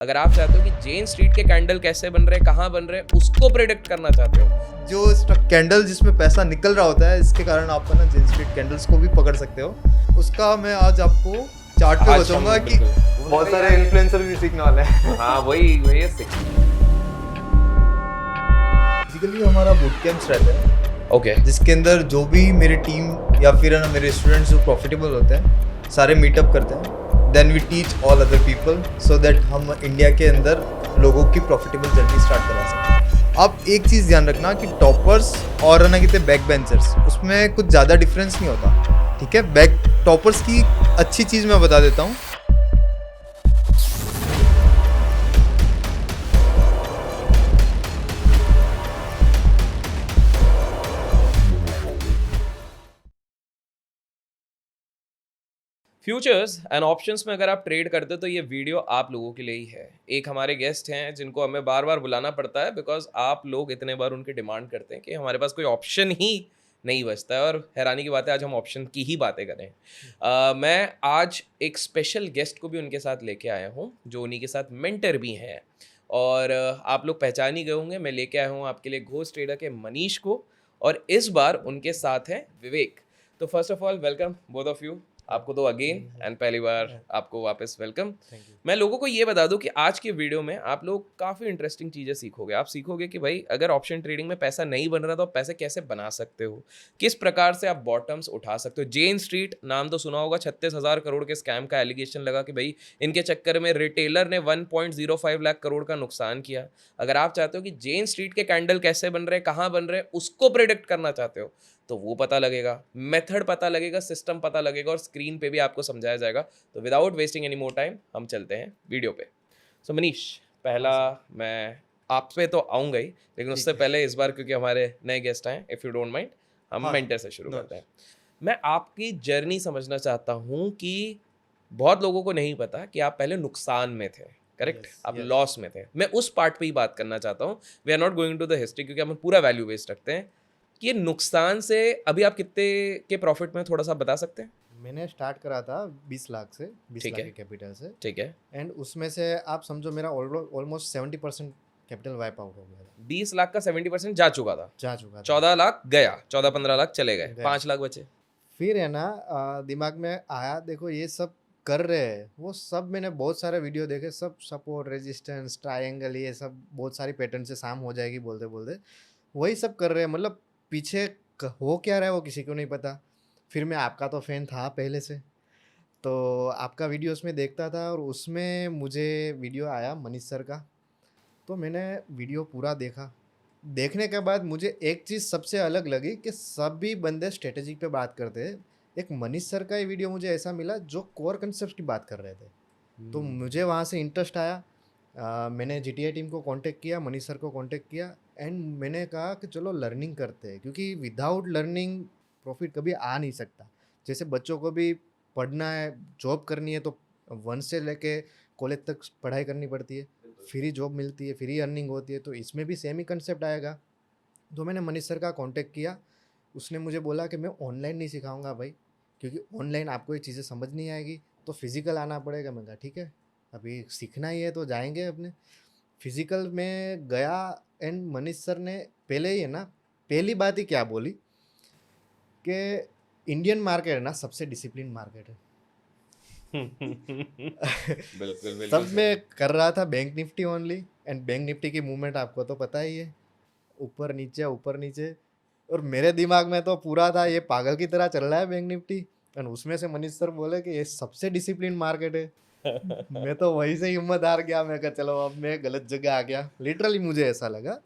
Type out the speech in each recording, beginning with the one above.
अगर आप चाहते हो कि जेन स्ट्रीट के कैंडल कैसे बन रहे हैं, कहाँ बन रहे हैं, उसको प्रेडिक्ट करना चाहते हो, जो कैंडल जिसमें पैसा निकल रहा होता है, इसके कारण आप ना जेन स्ट्रीट कैंडल्स को भी पकड़ सकते हो। उसका मैं आज आपको चार्ट पे आज बताऊंगा हम कि बिल्कुल बहुत सारे इन्फ्लुएंसर भी सीखने वाले हैं। हाँ वही वही बेसिकली हमारा बूट कैंप्स रहते हैं ओके जिसके अंदर जो भी मेरी टीम या फिर है ना मेरे स्टूडेंट्स जो प्रॉफिटेबल होते हैं सारे मीटअप करते हैं। Then we teach all other people so that हम इंडिया के अंदर लोगों की प्रॉफिटेबल जर्नी स्टार्ट करा सकें। आप एक चीज़ ध्यान रखना कि टॉपर्स और ना कहते बैक बेंचर्स, उसमें कुछ ज़्यादा डिफरेंस नहीं होता। ठीक है, बैक टॉपर्स की अच्छी चीज़ मैं बता देता हूँ। फ्यूचर्स एंड ऑप्शंस में अगर आप ट्रेड करते हो तो ये वीडियो आप लोगों के लिए ही है। एक हमारे गेस्ट हैं जिनको हमें बार बार बुलाना पड़ता है बिकॉज आप लोग इतने बार उनकी डिमांड करते हैं कि हमारे पास कोई ऑप्शन ही नहीं बचता है। और हैरानी की बात है आज हम ऑप्शन की ही बातें करें। मैं आज एक स्पेशल गेस्ट को भी उनके साथ लेके आया हूँ जो उन्हीं के साथ मेंटर भी हैं। और आप लोग पहचान ही गए होंगे, मैं लेके आया हूँ आपके लिए घोस्ट ट्रेडर के मनीष को। और इस बार उनके साथ है विवेक। तो first of all welcome both of you. आपको तो अगेन एंड पहली बार आपको वापस वेलकम। मैं लोगों को ये बता दूं कि आज की वीडियो में आप लोग काफ़ी इंटरेस्टिंग चीज़ें सीखोगे। आप सीखोगे कि भाई अगर ऑप्शन ट्रेडिंग में पैसा नहीं बन रहा तो आप पैसे कैसे बना सकते हो, किस प्रकार से आप बॉटम्स उठा सकते हो। जेन स्ट्रीट नाम तो सुना होगा, 36,000 करोड़ के स्कैम का एलिगेशन लगा कि भाई इनके चक्कर में रिटेलर ने 1.05 लाख करोड़ का नुकसान किया। अगर आप चाहते हो कि जेन स्ट्रीट के कैंडल कैसे बन रहे हैं, कहाँ बन रहे हैं, उसको प्रेडिक्ट करना चाहते हो तो वो पता लगेगा, मेथड पता लगेगा, सिस्टम पता लगेगा और स्क्रीन पे भी आपको समझाया जाएगा। तो without wasting any more time हम चलते हैं वीडियो पे। सो मनीष, पहला मैं आप पे तो आऊँगा ही, लेकिन उससे पहले इस बार क्योंकि हमारे नए गेस्ट आए, इफ़ यू डोंट माइंड हम मेंटर से शुरू करते हैं। मैं आपकी जर्नी समझना चाहता हूँ कि बहुत लोगों को नहीं पता कि आप पहले नुकसान में थे, करेक्ट? आप लॉस में थे। मैं उस पार्ट पे ही बात करना चाहता हूँ। We are not going to the history क्योंकि हम पूरा वैल्यू बेस्ड रखते हैं। कि ये नुकसान से अभी आप कितने के प्रॉफिट में थोड़ा सा बता सकते हैं? मैंने स्टार्ट करा था 20 लाख से, 20 ठीक लाख है। के कैपिटल से। ठीक है। एंड उसमें से आप समझो मेरा ऑलमोस्ट 70% कैपिटल वाइप आउट हो गया था, 20 लाख का 70% जा चुका था। जा चुका था। 14 लाख गया, 14-15 लाख चले गए, गया। 5 लाख बचे। फिर है ना दिमाग में आया, देखो ये सब कर रहे हैं, वो सब मैंने बहुत सारे वीडियो देखे, सब सपोर्ट रेजिस्टेंस ट्रायंगल, ये सब बहुत सारी पैटर्न से शाम हो जाएगी बोलते बोलते वही सब कर रहे हैं। मतलब पीछे हो क्या रहा है वो किसी को नहीं पता। फिर मैं आपका तो फैन था पहले से, तो आपका वीडियो उसमें देखता था और उसमें मुझे वीडियो आया मनीष सर का, तो मैंने वीडियो पूरा देखा। देखने के बाद मुझे एक चीज़ सबसे अलग लगी कि सभी बंदे स्ट्रेटेजी पे बात करते हैं, एक मनीष सर का ही वीडियो मुझे ऐसा मिला जो कोर कंसेप्ट की बात कर रहे थे। तो मुझे वहाँ से इंटरेस्ट आया। मैंने जीटीए टीम को कांटेक्ट किया, मनीष सर को कांटेक्ट किया एंड मैंने कहा कि चलो लर्निंग करते हैं, क्योंकि विदाउट लर्निंग प्रॉफिट कभी आ नहीं सकता। जैसे बच्चों को भी पढ़ना है, जॉब करनी है तो 1 से लेके कॉलेज तक पढ़ाई करनी पड़ती है, फ्री जॉब मिलती है, फ्री अर्निंग होती है, तो इसमें भी सेम ही कंसेप्ट आएगा। तो मैंने मनीष सर का कांटेक्ट किया। उसने मुझे बोला कि मैं ऑनलाइन नहीं सिखाऊंगा भाई, क्योंकि ऑनलाइन आपको ये चीज़ें समझ नहीं आएगी, तो फिज़िकल आना पड़ेगा। मैंने कहा ठीक है, अभी सीखना ही है तो जाएंगे अपने। फिज़िकल में गया एंड मनीष सर ने पहले ही है ना, पहली बात ही क्या बोली कि इंडियन मार्केट है ना सबसे डिसिप्लिन मार्केट है। बिल्कुल बिल्कुल तब मैं कर रहा था bank Nifty only, and bank Nifty की मूवमेंट आपको तो पता ही है, ऊपर नीचे ऊपर नीचे। और मेरे दिमाग में तो पूरा था ये पागल की तरह चल रहा है बैंक निफ्टी, एंड उसमें से मनीष सर बोले कि ये सबसे डिसिप्लिन मार्केट है। मैं तो वहीं से हिम्मत हार गया। मैं कहा चलो अब मैं गलत जगह आ गया, लिटरली मुझे ऐसा लगा।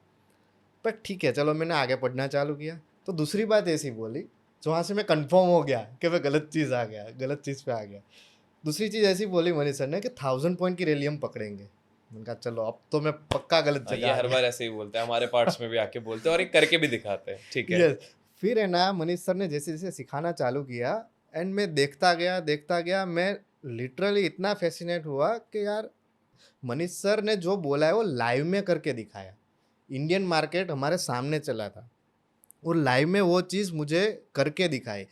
पर ठीक है चलो, मैंने आगे पढ़ना चालू किया। तो दूसरी बात ऐसी बोली जो वहाँ से मैं कंफर्म हो गया कि मैं गलत चीज़ आ गया, गलत चीज़ पे आ गया। दूसरी चीज़ ऐसी बोली मनीष सर ने कि 1000 पॉइंट की रैली हम पकड़ेंगे। मैंने कहा चलो अब तो मैं पक्का गलत ये जगह आ हर गया। बार ऐसे ही बोलते हैं, हमारे पार्ट्स में भी आके बोलते हैं और एक करके भी दिखाते हैं। ठीक है। यस। फिर है ना मनीष सर ने जैसे जैसे सिखाना चालू किया एंड मैं देखता गया, मैं लिटरली इतना फैसिनेट हुआ कि यार मनीष सर ने जो बोला है वो लाइव में करके दिखाया। इंडियन मार्केट हमारे सामने चला था और लाइव में वो चीज़ मुझे करके दिखाई।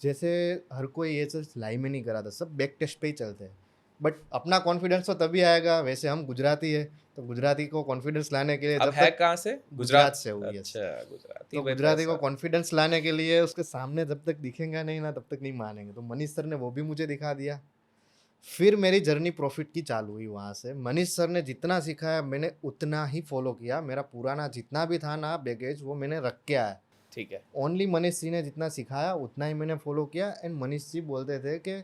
जैसे हर कोई ये चीज़ लाइव में नहीं करा था, सब बैक टेस्ट पे ही चलते हैं। बट अपना कॉन्फिडेंस तो तभी आएगा, वैसे हम गुजराती है तो गुजराती को कॉन्फिडेंस लाने के लिए अब जब है तक कहाँ से? गुजरात से हुई है, अच्छा, गुजराती तो विद गुजराती को पैसा। कॉन्फिडेंस लाने के लिए उसके सामने जब तक दिखेगा नहीं ना तब तक नहीं मानेंगे, तो मनीष सर ने वो भी मुझे दिखा दिया। फिर मेरी जर्नी प्रॉफिट की चालू हुई वहाँ से। मनीष सर ने जितना सिखाया मैंने उतना ही फॉलो किया, मेरा पुराना जितना भी था ना बैगेज वो मैंने रख के आया। ठीक है। ओनली मनीष जी ने जितना सिखाया उतना ही मैंने फॉलो किया। एंड मनीष जी बोलते थे कि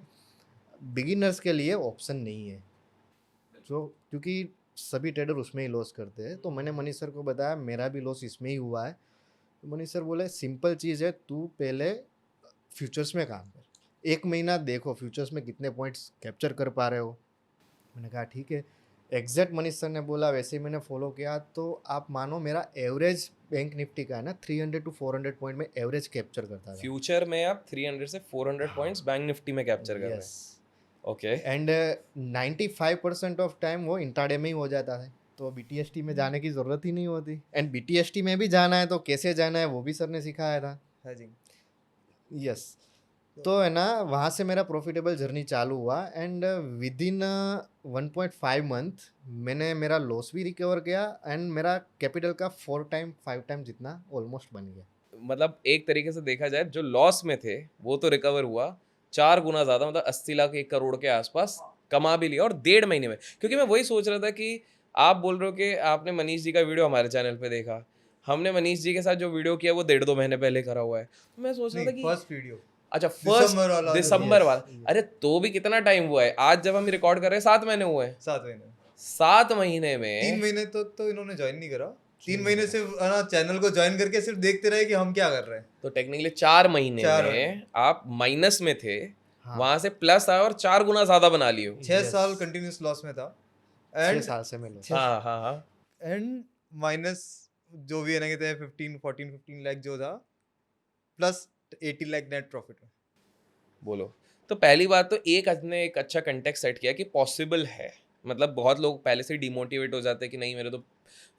बिगिनर्स के लिए ऑप्शन नहीं है, जो क्योंकि सभी ट्रेडर उसमें ही लॉस करते हैं। तो मैंने मनीष सर को बताया मेरा भी लॉस इसमें ही हुआ है। तो मनीष सर बोले सिंपल चीज़ है, तू पहले फ्यूचर्स में काम कर, 1 महीना देखो फ्यूचर्स में कितने पॉइंट्स कैप्चर कर पा रहे हो। मैंने कहा ठीक है। एग्जैक्ट मनीष सर ने बोला वैसे ही मैंने फॉलो किया, तो आप मानो मेरा एवरेज बैंक निफ्टी का है ना 300 to 400 पॉइंट में एवरेज कैप्चर करता था। फ्यूचर में आप 300 से 400 पॉइंट्स बैंक निफ्टी में कैप्चर कर रहे हैं। Yes. Okay. And 95% of time वो इंट्राडे में ही हो जाता है, तो BTST में जाने की ज़रूरत ही नहीं होती। एंड BTST में भी जाना है तो कैसे जाना है वो भी सर ने सिखाया था। है जी। यस। तो है ना वहाँ से मेरा प्रॉफिटेबल जर्नी चालू हुआ। एंड विद इन 1.5 मंथ मैंने मेरा लॉस भी रिकवर किया एंड मेरा कैपिटल का 5 टाइम जितना ऑलमोस्ट बन गया। मतलब एक तरीके से देखा जाए जो लॉस में थे वो तो रिकवर हुआ 4 गुना ज़्यादा, मतलब 80 लाख 1 करोड़ के आसपास कमा भी लिया, और 1.5 महीने में। क्योंकि मैं वही सोच रहा था कि आप बोल रहे हो कि आपने मनीष जी का वीडियो हमारे चैनल पे देखा, हमने मनीष जी के साथ जो वीडियो किया वो 1.5-2 महीने पहले करा हुआ है। तो मैं सोच रहा था कि फर्स्ट वीडियो अच्छा दिसंबर वाला फर्स्ट जो दिसंबर yes, वाला। yes. अरे तो भी कितना टाइम हुआ है, आज जब हम रिकॉर्ड कर रहे हैं 7 महीने हुए हैं। 7 महीने 7 महीने 3 में महीने तो इन्होंने ज्वाइन नहीं करा। 3 महीने से ना चैनल को ज्वाइन करके सिर्फ देखते रहे कि हम क्या कर रहे हैं। तो टेक्निकली 4 महीने 4 में महीने। आप माइनस में थे, हाँ। वहां से प्लस आए और 4 गुना ज्यादा बना लिए हो। 6 Yes. साल कंटिन्यूस लॉस में था 6 एंड साल से मैं loss। हाँ हाँ हाँ। एंड माइनस जो भी है ना कहते हैं 15 लाख जो था प्लस 80 लाख नेट प्रॉफिट में। बोलो। तो पहली बात तो एक अच्छा कंटेक्स्ट सेट किया कि पॉसिबल है। मतलब बहुत लोग पहले से डिमोटिवेट हो जाते हैं कि नहीं मेरे तो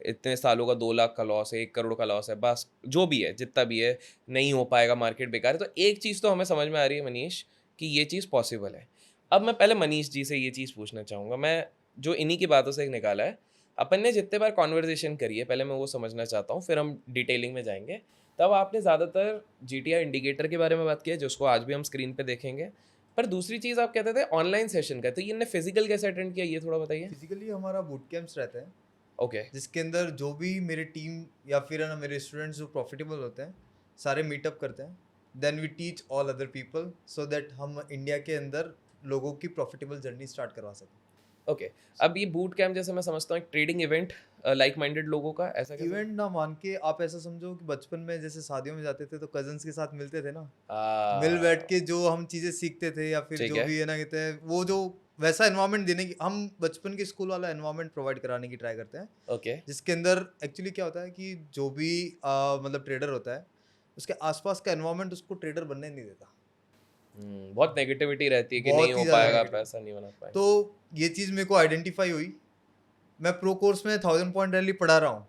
इतने सालों का 2 लाख का लॉस है, 1 करोड़ का लॉस है, बस जो भी है जितना भी है नहीं हो पाएगा, मार्केट बेकार है। तो एक चीज़ तो हमें समझ में आ रही है मनीष कि ये चीज़ पॉसिबल है। अब मैं पहले मनीष जी से ये चीज़ पूछना चाहूँगा, मैं जो इन्हीं की बातों से निकाला है, अपन ने जितने बार कॉन्वर्जेसन करी है पहले मैं वो समझना चाहता हूँ, फिर हम डिटेलिंग में जाएंगे। तब आपने ज़्यादातर GTI इंडिकेटर के बारे में बात की है जिसको आज भी हम स्क्रीन पे देखेंगे, पर दूसरी चीज़ आप कहते थे ऑनलाइन सेशन का, तो ये फिजिकल कैसे अटेंड किया ये थोड़ा बताइए। फिजिकली हमारा बूट कैंप्स रहता है ओके। जिसके अंदर जो भी मेरी टीम या फिर है ना मेरे स्टूडेंट्स जो प्रॉफिटेबल होते हैं सारे मीटअप करते हैं। Then we teach all other people so that हम इंडिया के अंदर लोगों की प्रॉफिटेबल जर्नी स्टार्ट करवा सकें। ओके। अब ये बूट कैंप जैसे मैं समझता हूँ एक ट्रेडिंग इवेंट लाइक माइंडेड लोगों का, ऐसा कैसे? इवेंट ना मान के आप ऐसा समझो कि बचपन में जैसे शादियों में जाते थे तो कजन्स के साथ मिलते थे ना, मिल बैठ के जो हम चीज़ें सीखते थे या फिर ठीक जो है। भी है ना कहते हैं वो जो वैसा एनवायरनमेंट देने की हम बचपन के स्कूल वाला एनवायरनमेंट प्रोवाइड कराने की ट्राई करते हैं। ओके। जिसके अंदर एक्चुअली क्या होता है कि जो भी मतलब ट्रेडर होता है उसके आसपास का एनवायरनमेंट उसको ट्रेडर बनने नहीं देता। बहुत नेगेटिविटी रहती है कि बहुत नहीं ही हो ज़्यादा पाएगा, negative। पैसा नहीं बना पाएगा। तो ये चीज़ मेरे को आइडेंटिफाई हुई। मैं प्रो कोर्स में 1000 पॉइंट रैली पढ़ा रहा हूँ,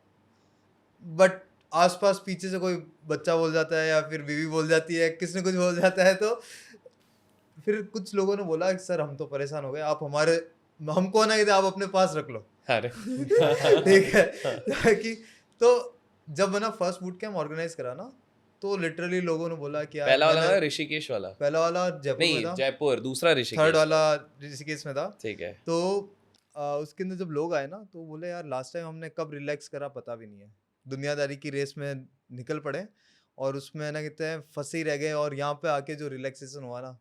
बट आसपास पीछे से कोई बच्चा बोल जाता है या फिर बीवी बोल जाती है, किसी ने कुछ बोल जाता है, तो फिर कुछ लोगों ने बोला कि सर हम तो परेशान हो गए, आप हमारे हमको ना कहते आप अपने पास रख लो। अरे ठीक है कि तो जब मैंने फर्स्ट बूट कैंप ऑर्गेनाइज करा ना तो लिटरली लोगों ने बोला कि यार पहला वाला मैंने- ना ऋषिकेश वाला? पहला वाला जयपुर में नहीं था, जयपुर, दूसरा थर्ड ऋषिकेश। वाला ऋषिकेश में था। ठीक है। तो उसके अंदर जब लोग आए ना तो बोले यार लास्ट टाइम हमने कब रिलैक्स करा पता भी नहीं है, दुनियादारी की रेस में निकल पड़े और उसमें ना कहते हैं फंसे ही रह गए, और यहाँ पे आके जो रिलैक्सेशन हुआ ना,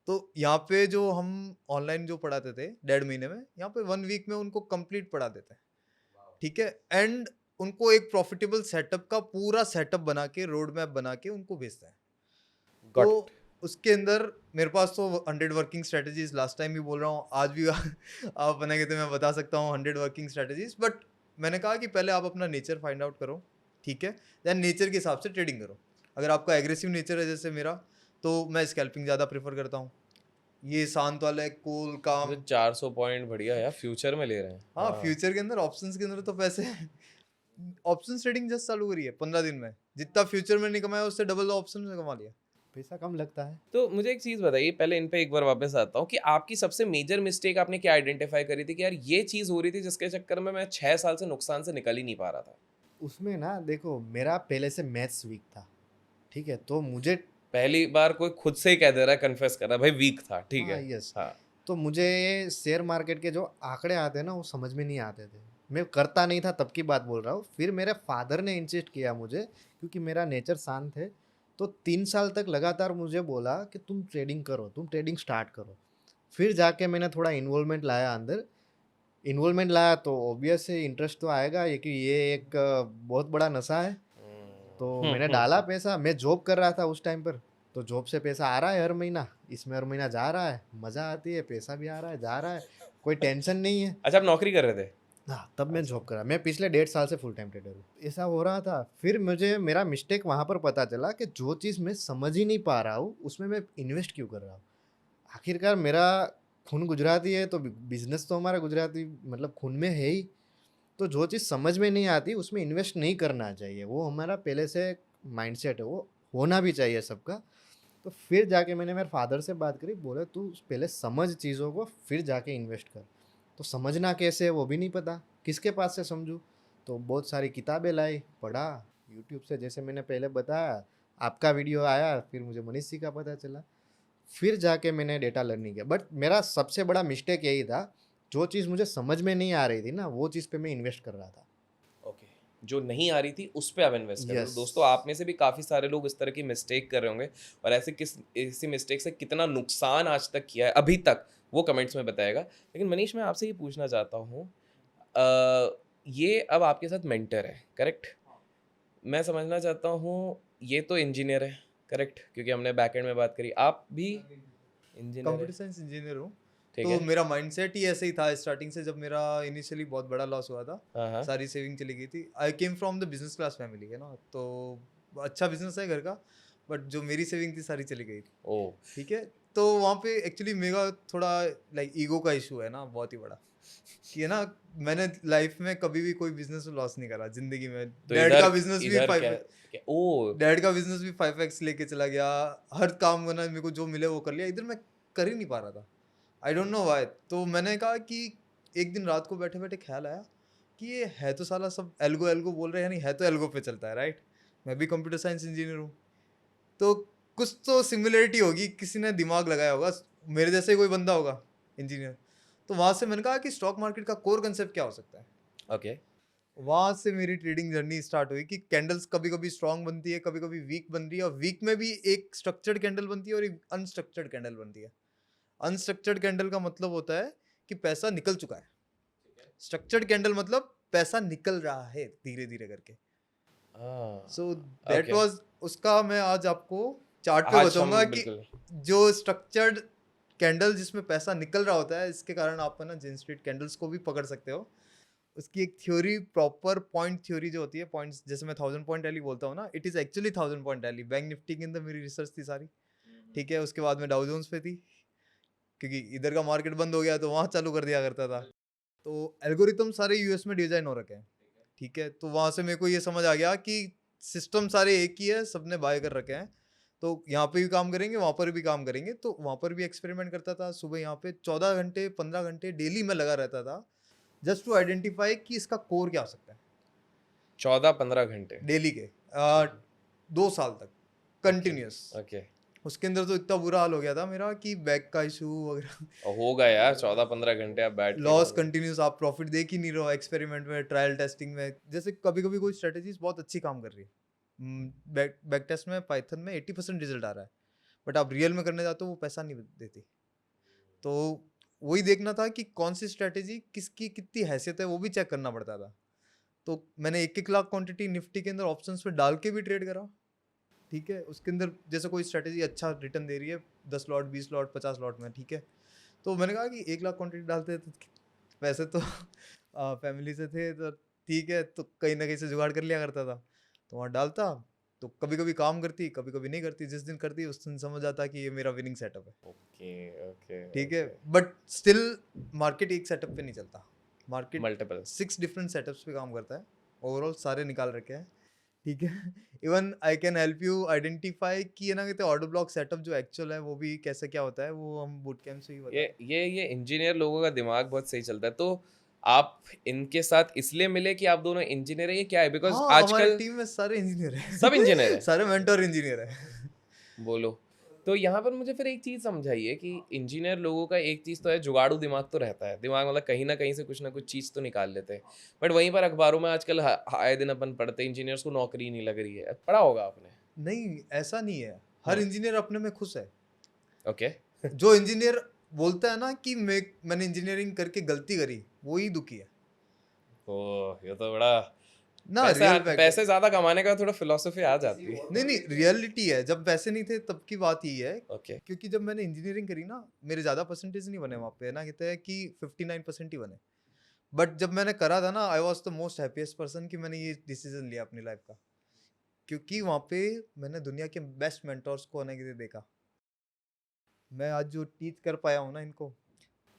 तो यहाँ पे जो हम ऑनलाइन जो पढ़ाते थे 1.5 महीने में, यहाँ पे 1 वीक में उनको कंप्लीट पढ़ा देते हैं। ठीक है, एंड उनको एक प्रॉफिटेबल सेटअप का पूरा सेटअप बना के रोड मैप बना के उनको भेजता है। Got तो उसके अंदर मेरे पास तो 100 वर्किंग स्ट्रेटजीज, लास्ट टाइम भी बोल रहा हूँ, आज भी आप बनेंगे तो मैं बता सकता हूँ 100 वर्किंग स्ट्रेटजीज। बट मैंने कहा कि पहले आप अपना नेचर फाइंड आउट करो, ठीक है, देन नेचर के हिसाब से ट्रेडिंग करो। अगर आपका एग्रेसिव नेचर है जैसे मेरा, तो मैं स्कैल्पिंग ज़्यादा प्रेफर करता हूँ। ये शांत वाला है, कूल काम। 400 पॉइंट बढ़िया यार, फ्यूचर में ले रहे हैं। हाँ, फ्यूचर के अंदर ऑप्शंस के अंदर तो पैसे ऑप्शन ट्रेडिंग जस्ट चालू करी है 15 दिन में, जितना फ्यूचर में नहीं कमाया उससे डबल ऑप्शन में कमा लिया। पैसा कम लगता है। तो मुझे एक चीज़ बताइए, पहले इन पे एक बार वापस आता हूँ कि आपकी सबसे मेजर मिस्टेक आपने क्या आइडेंटिफाई करी थी कि यार ये चीज़ हो रही थी जिसके चक्कर में मैं 6 साल से नुकसान से निकल ही नहीं पा रहा था? उसमें ना देखो मेरा पहले से मैथ्स वीक था, ठीक है? तो मुझे पहली बार कोई खुद से ही कह दे रहा है, कन्फेस कर रहा है, भाई वीक था, ठीक हाँ, है। यस। हाँ। तो मुझे शेयर मार्केट के जो आंकड़े आते हैं ना वो समझ में नहीं आते थे। मैं करता नहीं था तब की बात बोल रहा हूँ। फिर मेरे फादर ने इंसिस्ट किया मुझे, क्योंकि मेरा नेचर शांत है। तो 3 साल तक लगातार मुझे बोला कि तुम ट्रेडिंग करो, तुम ट्रेडिंग स्टार्ट करो। फिर जाके मैंने थोड़ा इन्वॉल्वमेंट लाया अंदर। इन्वॉल्वमेंट लाया तो ऑब्वियस है इंटरेस्ट तो आएगा, ये कि ये एक बहुत बड़ा नशा है। तो मैंने डाला पैसा, मैं जॉब कर रहा था उस टाइम पर। तो जॉब से पैसा आ रहा है हर महीना, इसमें हर महीना जा रहा है, मज़ा आती है, पैसा भी आ रहा है, जा रहा है, कोई टेंशन नहीं है। अच्छा, आप नौकरी कर रहे थे? हाँ, तब मैं अच्छा। जॉब कर रहा, मैं पिछले 1.5 साल से फुल टाइम ट्रेडर हूँ। ऐसा हो रहा था, फिर मुझे मेरा मिस्टेक वहाँ पर पता चला कि जो चीज़ मैं समझ ही नहीं पा रहा हूँ, उसमें मैं इन्वेस्ट क्यों कर रहा हूँ? आखिरकार मेरा खून गुजराती है, तो बिज़नेस तो हमारा गुजराती मतलब खून में है ही। तो जो चीज़ समझ में नहीं आती उसमें इन्वेस्ट नहीं करना चाहिए, वो हमारा पहले से माइंडसेट है, वो होना भी चाहिए सबका। तो फिर जाके मैंने मेरे फादर से बात करी, बोले तू पहले समझ चीज़ों को फिर जाके इन्वेस्ट कर। तो समझना कैसे है वो भी नहीं पता, किसके पास से समझूँ? तो बहुत सारी किताबें लाई, पढ़ा, यूट्यूब से जैसे मैंने पहले बताया, आपका वीडियो आया, फिर मुझे मनीष जी का पता चला। फिर जाके मैंने डेटा लर्निंग किया। बट मेरा सबसे बड़ा मिस्टेक यही था, जो चीज़ मुझे समझ में नहीं आ रही थी ना, वो चीज़ पे मैं इन्वेस्ट कर रहा था। ओके। जो नहीं आ रही थी उस पे आप इन्वेस्ट कर रहे हो। तो यस। दोस्तों, आप में से भी काफ़ी सारे लोग इस तरह की मिस्टेक कर रहे होंगे, और ऐसी मिस्टेक से कितना नुकसान आज तक किया है अभी तक, वो कमेंट्स में बताएगा। लेकिन मनीष, मैं आपसे ये पूछना चाहता हूँ, ये अब आपके साथ मेंटर है, करेक्ट? मैं समझना चाहता हूँ, ये तो इंजीनियर है, करेक्ट? क्योंकि हमने बैकएंड में बात करी, आप भी इंजीनियर है, कंप्यूटर साइंस इंजीनियर हूँ। ठीक तो है? मेरा माइंडसेट ही ऐसे ही था स्टार्टिंग से, जब मेरा इनिशियली बहुत बड़ा लॉस हुआ था, हाँ, हाँ। सारी सेविंग चली गई थी। I came from the business class family है ना, तो अच्छा बिजनेस है घर का, बट जो मेरी सेविंग थी सारी चली गई थी। ओह! ठीक है, तो वहाँ पे एक्चुअली मेरा थोड़ा लाइक ईगो का इशू है ना, बहुत ही बड़ा, कि है ना, मैंने लाइफ में कभी भी कोई बिजनेस में लॉस नहीं करा जिंदगी में। तो डैड इधर का बिजनेस भी इधर क्या 5 क्या ओह! डैड का बिजनेस भी 5x लेके चला गया। हर काम करना, मेरे को जो मिले वो कर लिया, इधर मैं कर ही नहीं पा रहा था। I don't know why. तो मैंने कहा कि एक दिन रात को बैठे बैठे ख्याल आया कि ये है तो साला सब एल्गो एल्गो बोल रहे हैं, यानी है तो एल्गो पे चलता है, राइट? मैं भी कंप्यूटर साइंस इंजीनियर हूँ, तो कुछ तो सिमिलरिटी होगी, किसी ने दिमाग लगाया होगा, मेरे जैसे ही कोई बंदा होगा इंजीनियर। तो वहाँ से मैंने कहा कि स्टॉक मार्केट का कोर कंसेप्ट क्या हो सकता है। ओके। वहाँ से मेरी ट्रेडिंग जर्नी स्टार्ट हुई कि कैंडल्स कभी कभी स्ट्रांग बनती है, कभी कभी वीक बन रही है, और वीक में भी एक स्ट्रक्चर्ड कैंडल बनती है और एक अनस्ट्रक्चर्ड कैंडल बनती है। अनस्ट्रक्चर्ड कैंडल का मतलब होता है कि पैसा निकल चुका है। स्ट्रक्चर्ड कैंडल मतलब पैसा निकल रहा है धीरे धीरे करके। So that okay. वाज उसका, मैं आज आपको चार्ट पे आज बताऊंगा हम कि बिल्कुल जो स्ट्रक्चर्ड कैंडल जिसमें पैसा निकल रहा होता है, इसके कारण आप है ना जिन स्ट्रीट कैंडल्स को भी पकड़ सकते हो। उसकी एक थ्योरी, प्रॉपर पॉइंट थ्योरी जो होती है, पॉइंट्स, जैसे मैं 1000 पॉइंट रैली बोलता हूँ ना, it is actually 1000 point rally. Bank Nifty के अंदर मेरी रिसर्च थी सारी, ठीक है। उसके बाद में डाउ जोन्स पे थी, क्योंकि इधर का मार्केट बंद हो गया तो वहाँ चालू कर दिया करता था। तो एल्गोरिथम सारे यूएस में डिजाइन हो रखे हैं, ठीक है। तो वहाँ से मेरे को ये समझ आ गया कि सिस्टम सारे एक ही है, सबने बाय कर रखे हैं, तो यहाँ पे भी काम करेंगे, वहाँ पर भी काम करेंगे। तो वहाँ पर भी एक्सपेरिमेंट करता था, सुबह यहाँ पे 14 घंटे 15 घंटे डेली में लगा रहता था, जस्ट टू आइडेंटिफाई कि इसका कोर क्या हो सकता है। 14-15 घंटे। डेली के 2 साल तक कंटिन्यूस। ओके। उसके अंदर तो इतना बुरा हाल हो गया था मेरा कि बैक का इशू वगैरह, और होगा यार, 14-15 घंटे आप बैठ के लॉस करोगे। कंटिन्यूस, आप प्रॉफिट देख ही नहीं रहे हो एक्सपेरिमेंट में, ट्रायल टेस्टिंग में। जैसे कभी कभी कोई स्ट्रेटेजीज बहुत अच्छी काम कर रही है, बैक टेस्ट में पाइथन में 80% रिजल्ट आ रहा है, बट आप रियल में करने जाते हो वो पैसा नहीं देती। तो वही देखना था कि कौन सी स्ट्रेटेजी किसकी कितनी हैसियत है, वो भी चेक करना पड़ता था। तो मैंने 1-1 लाख क्वांटिटी निफ्टी के अंदर ऑप्शंस पे डाल के भी ट्रेड करा, ठीक है। उसके अंदर जैसे कोई स्ट्रेटेजी अच्छा रिटर्न दे रही है 10 लॉट 20 लॉट 50 लॉट में, ठीक है। तो मैंने कहा कि 1 लाख क्वांटिटी डालते तो वैसे तो फैमिली से थे तो ठीक है, तो कहीं ना कहीं से जुगाड़ कर लिया करता था। तो वहाँ डालता, तो कभी कभी काम करती, कभी कभी नहीं करती। जिस दिन करती उस दिन समझ आता कि ये मेरा विनिंग सेटअप है, ओके, ओके, ठीक है। ओके। बट स्टिल मार्केट एक सेटअप पे नहीं चलता, मार्केट मल्टीपल। 6 डिफरेंट सेटअप्स पे काम करता है। ओवरऑल सारे निकाल रखे हैं, ठीक है। Even I can help you identify कि है ना कहते ऑर्डर ब्लॉक सेटअप जो एक्चुअल है वो भी कैसे क्या होता है, वो हम बूट कैंप से ही बता ये ये इंजीनियर लोगों का दिमाग बहुत सही चलता है। तो आप इनके साथ इसलिए मिले कि आप दोनों इंजीनियर हैं, ये क्या है? बिकॉज़ हाँ, हमारे आजकल टीम में सारे इंजीनियर हैं। सब इंजीनियर हैं। सारे मेंटर इंजीनियर हैं। बोलो। तो यहाँ पर मुझे फिर एक चीज़ समझाइए कि इंजीनियर लोगों का एक चीज़ तो है, जुगाड़ू दिमाग तो रहता है। दिमाग मतलब कहीं न कहीं से कुछ ना कुछ चीज़ तो निकाल लेते हैं। बट वहीं पर अखबारों में आजकल आए दिन अपन पढ़ते हैं इंजीनियर्स को नौकरी नहीं लग रही है। पढ़ा होगा आपने। नहीं, ऐसा नहीं है। हर इंजीनियर अपने में खुश है। ओके। जो इंजीनियर बोलता है ना कि मैंने इंजीनियरिंग करके गलती करी, वो ही दुखी है। ओह! ये तो बड़ा ना पैसे रियल फैक्ट है। पैसे ज़्यादा कमाने का थोड़ा फिलॉसफी आ जाती है। नहीं, रियलिटी है। जब पैसे नहीं थे तब की बात यही है, ओके। क्योंकि जब मैंने इंजीनियरिंग करी ना, मेरे ज़्यादा परसेंटेज नहीं बने वहाँ पे, ना कहते हैं कि 59% ही बने। बट जब मैंने करा था ना, I was the most happiest person कि मैंने ये डिसीजन लिया अपनी लाइफ का। क्योंकि वहाँ पे मैंने दुनिया के बेस्ट मेंटर्स को आने के लिए देखा। मैं आज जो टीच कर पाया हूँ ना इनको,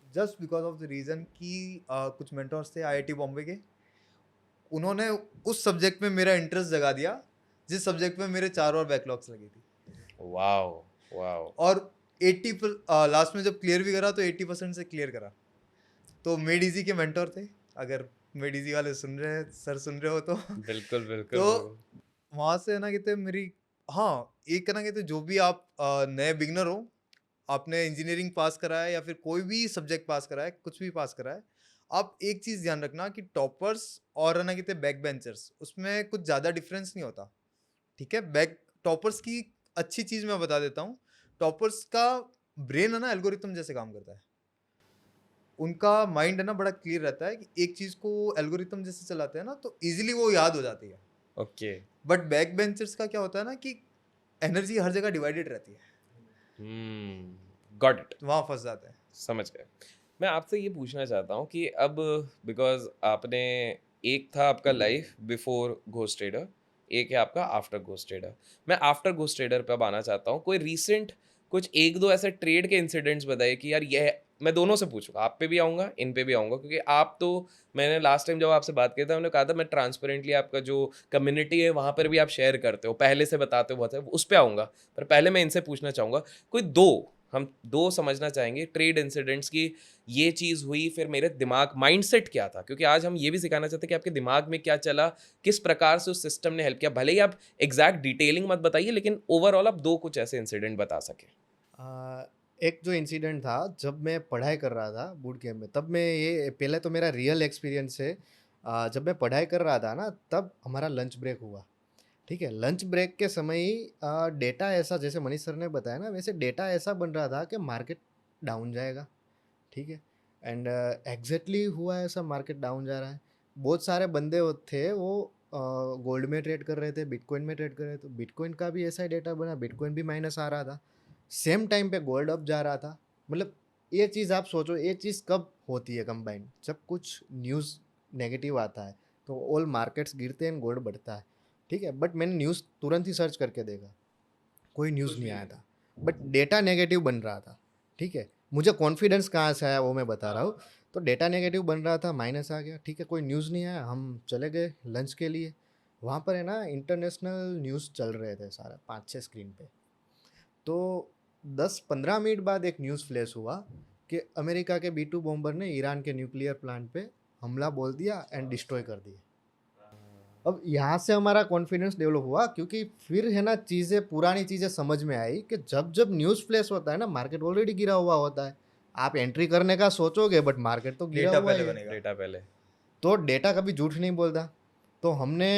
just because of the reason कि कुछ मेंटर्स थे आईआईटी बॉम्बे के, उन्होंने उस सब्जेक्ट में मेरा इंटरेस्ट जगा दिया जिस सब्जेक्ट में मेरे 4 और बैकलॉग्स लगी थी। वाओ! वाओ! और 80 लास्ट में जब क्लियर भी करा तो 80% से क्लियर करा। तो मेड इजी के मेंटर थे, अगर मेड इजी वाले सुन रहे हैं, सर सुन रहे हो तो बिल्कुल, बिल्कुल। तो वहाँ से ना कहते मेरी, हाँ, एक ना कहते जो भी आप नए बिगनर हो, आपने इंजीनियरिंग पास करा है या फिर कोई भी सब्जेक्ट पास करा है, कुछ भी पास करा है, आप एक चीज़ ध्यान रखना कि टॉपर्स और ना कहते बैक बेंचर्स, उसमें कुछ ज़्यादा डिफरेंस नहीं होता। ठीक है, बैक टॉपर्स की अच्छी चीज़ मैं बता देता हूँ। टॉपर्स का ब्रेन है ना एल्गोरिथम जैसे काम करता है। उनका माइंड है ना बड़ा क्लियर रहता है कि एक चीज़ को एल्गोरिथम जैसे चलाते हैं ना तो इजीली वो याद हो जाती है। ओके। बट बैक बेंचर्स का क्या होता है ना कि एनर्जी हर जगह डिवाइडेड रहती है, गॉट इट। वहाँ फंस जाते हैं। समझ गए। मैं आपसे ये पूछना चाहता हूँ कि अब बिकॉज़ आपने एक था आपका लाइफ बिफोर घोस्ट ट्रेडर, एक है आपका आफ्टर घोस्ट ट्रेडर। मैं आफ्टर घोस्ट ट्रेडर पे अब आना चाहता हूँ। कोई रीसेंट कुछ 1-2 ऐसे ट्रेड के इंसिडेंट्स बताइए कि यार ये मैं दोनों से पूछूँगा, आप पे भी आऊँगा, इन पे भी आऊँगा क्योंकि आप तो मैंने लास्ट टाइम जब आपसे बात किया था, मैंने कहा था मैं ट्रांसपेरेंटली आपका जो कम्युनिटी है वहाँ पर भी आप शेयर करते हो, पहले से बताते हो बहुत है, उस पे आऊँगा। पर पहले मैं इनसे पूछना चाहूँगा, कोई 2 हम 2 समझना चाहेंगे ट्रेड इंसिडेंट्स की ये चीज़ हुई फिर मेरे दिमाग माइंडसेट क्या था? क्योंकि आज हम ये भी सिखाना चाहते हैं कि आपके दिमाग में क्या चला, किस प्रकार से उस सिस्टम ने हेल्प किया। भले ही आप एग्ज़ैक्ट डिटेलिंग मत बताइए लेकिन ओवरऑल आप 2 कुछ ऐसे इंसिडेंट बता सकें। एक जो इंसिडेंट था जब मैं पढ़ाई कर रहा था बूट कैंप में, तब मैं ये पहले तो मेरा रियल एक्सपीरियंस है। जब मैं पढ़ाई कर रहा था ना तब हमारा लंच ब्रेक हुआ। ठीक है, लंच ब्रेक के समय ही डेटा ऐसा, जैसे मनीष सर ने बताया ना, वैसे डेटा ऐसा बन रहा था कि मार्केट डाउन जाएगा। ठीक है, एंड एग्जैक्टली हुआ ऐसा, मार्केट डाउन जा रहा है। बहुत सारे बंदे थे वो गोल्ड में ट्रेड कर रहे थे, बिटकॉइन में ट्रेड कर रहे थे, तो बिटकॉइन का भी ऐसा ही डेटा बना, बिटकॉइन भी माइनस आ रहा था। सेम टाइम पे गोल्ड अप जा रहा था। मतलब ये चीज़ आप सोचो, ये चीज़ कब होती है कंबाइन, जब कुछ न्यूज़ नेगेटिव आता है तो ऑल मार्केट्स गिरते हैं, गोल्ड बढ़ता है। ठीक है, बट मैंने न्यूज़ तुरंत ही सर्च करके देखा, कोई न्यूज़ नहीं आया था, बट डेटा नेगेटिव बन रहा था। ठीक है, मुझे कॉन्फिडेंस कहाँ से आया वो मैं बता रहा हूँ। तो डेटा नेगेटिव बन रहा था, माइनस आ गया। ठीक है, कोई न्यूज़ नहीं आया, हम चले गए लंच के लिए। वहाँ पर है ना इंटरनेशनल न्यूज़ चल रहे थे सारा 5-6 स्क्रीन पे। तो 10-15 मिनट बाद एक न्यूज़ फ्लैश हुआ कि अमेरिका के B2 बॉम्बर ने ईरान के न्यूक्लियर प्लांट पे हमला बोल दिया एंड डिस्ट्रॉय कर दिया। अब यहाँ से हमारा कॉन्फिडेंस डेवलप हुआ, क्योंकि फिर है ना चीज़ें, पुरानी चीज़ें समझ में आई कि जब जब न्यूज़ फ्लैश होता है ना, मार्केट ऑलरेडी गिरा हुआ होता है। आप एंट्री करने का सोचोगे बट मार्केट तो गिरा डेटा हुआ पहले है। बनेगा। डेटा पहले। तो डेटा कभी झूठ नहीं बोलता। तो हमने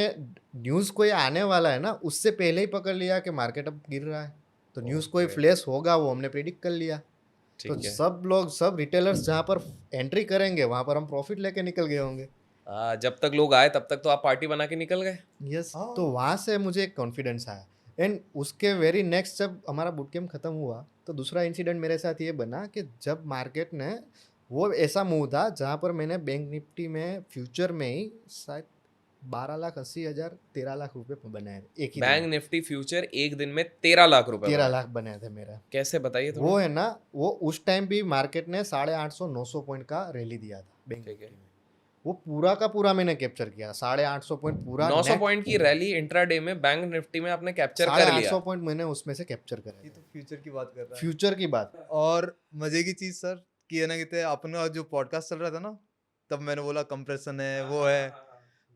न्यूज़ कोई आने वाला है ना, उससे पहले ही पकड़ लिया कि मार्केट अब गिर रहा है, तो न्यूज़ कोई ओके। फ्लैश होगा वो हमने प्रिडिक्ट कर लिया। तो ठीक है। सब लोग, सब रिटेलर्स जहाँ पर एंट्री करेंगे वहाँ पर हम प्रॉफिट लेके निकल गए होंगे। जब तक लोग आए तब तक तो आप पार्टी बना के निकल गए। यस, हाँ। तो वहाँ से मुझे एक कॉन्फिडेंस आया। एंड उसके वेरी नेक्स्ट जब हमारा बूट कैंप ख़त्म हुआ तो दूसरा इंसिडेंट मेरे साथ ये बना कि जब मार्केट ने, वो ऐसा मूव था जहाँ पर मैंने बैंक निफ्टी में फ्यूचर में ही शायद 12,80,000 13 लाख रुपए बनाए थे एक ही बैंक निफ्टी फ्यूचर एक दिन में 13 लाख रुपए 13 बनाए। लाख बनाए थे मेरा। कैसे बताइए वो थोड़ा। है ना, वो उस टाइम भी मार्केट ने 850-900 पॉइंट का रैली दिया था बैंक ठीक है। निफ्टी में। वो पूरा का पूरा मैंने कैप्चर किया, 850 पॉइंट पूरा 900 नेट, पॉइंट की रैली इंट्राडे में बैंक निफ्टी में आपने कैप्चर कर 850 लिया। पॉइंट मैंने उसमें से कैप्चर ये करे तो फ्यूचर की बात कर रहा है। फ्यूचर की बात। और मजे की चीज सर कि है ना, कहते हैं अपना जो पॉडकास्ट चल रहा था ना, तब मैंने बोला कंप्रेशन है वो है,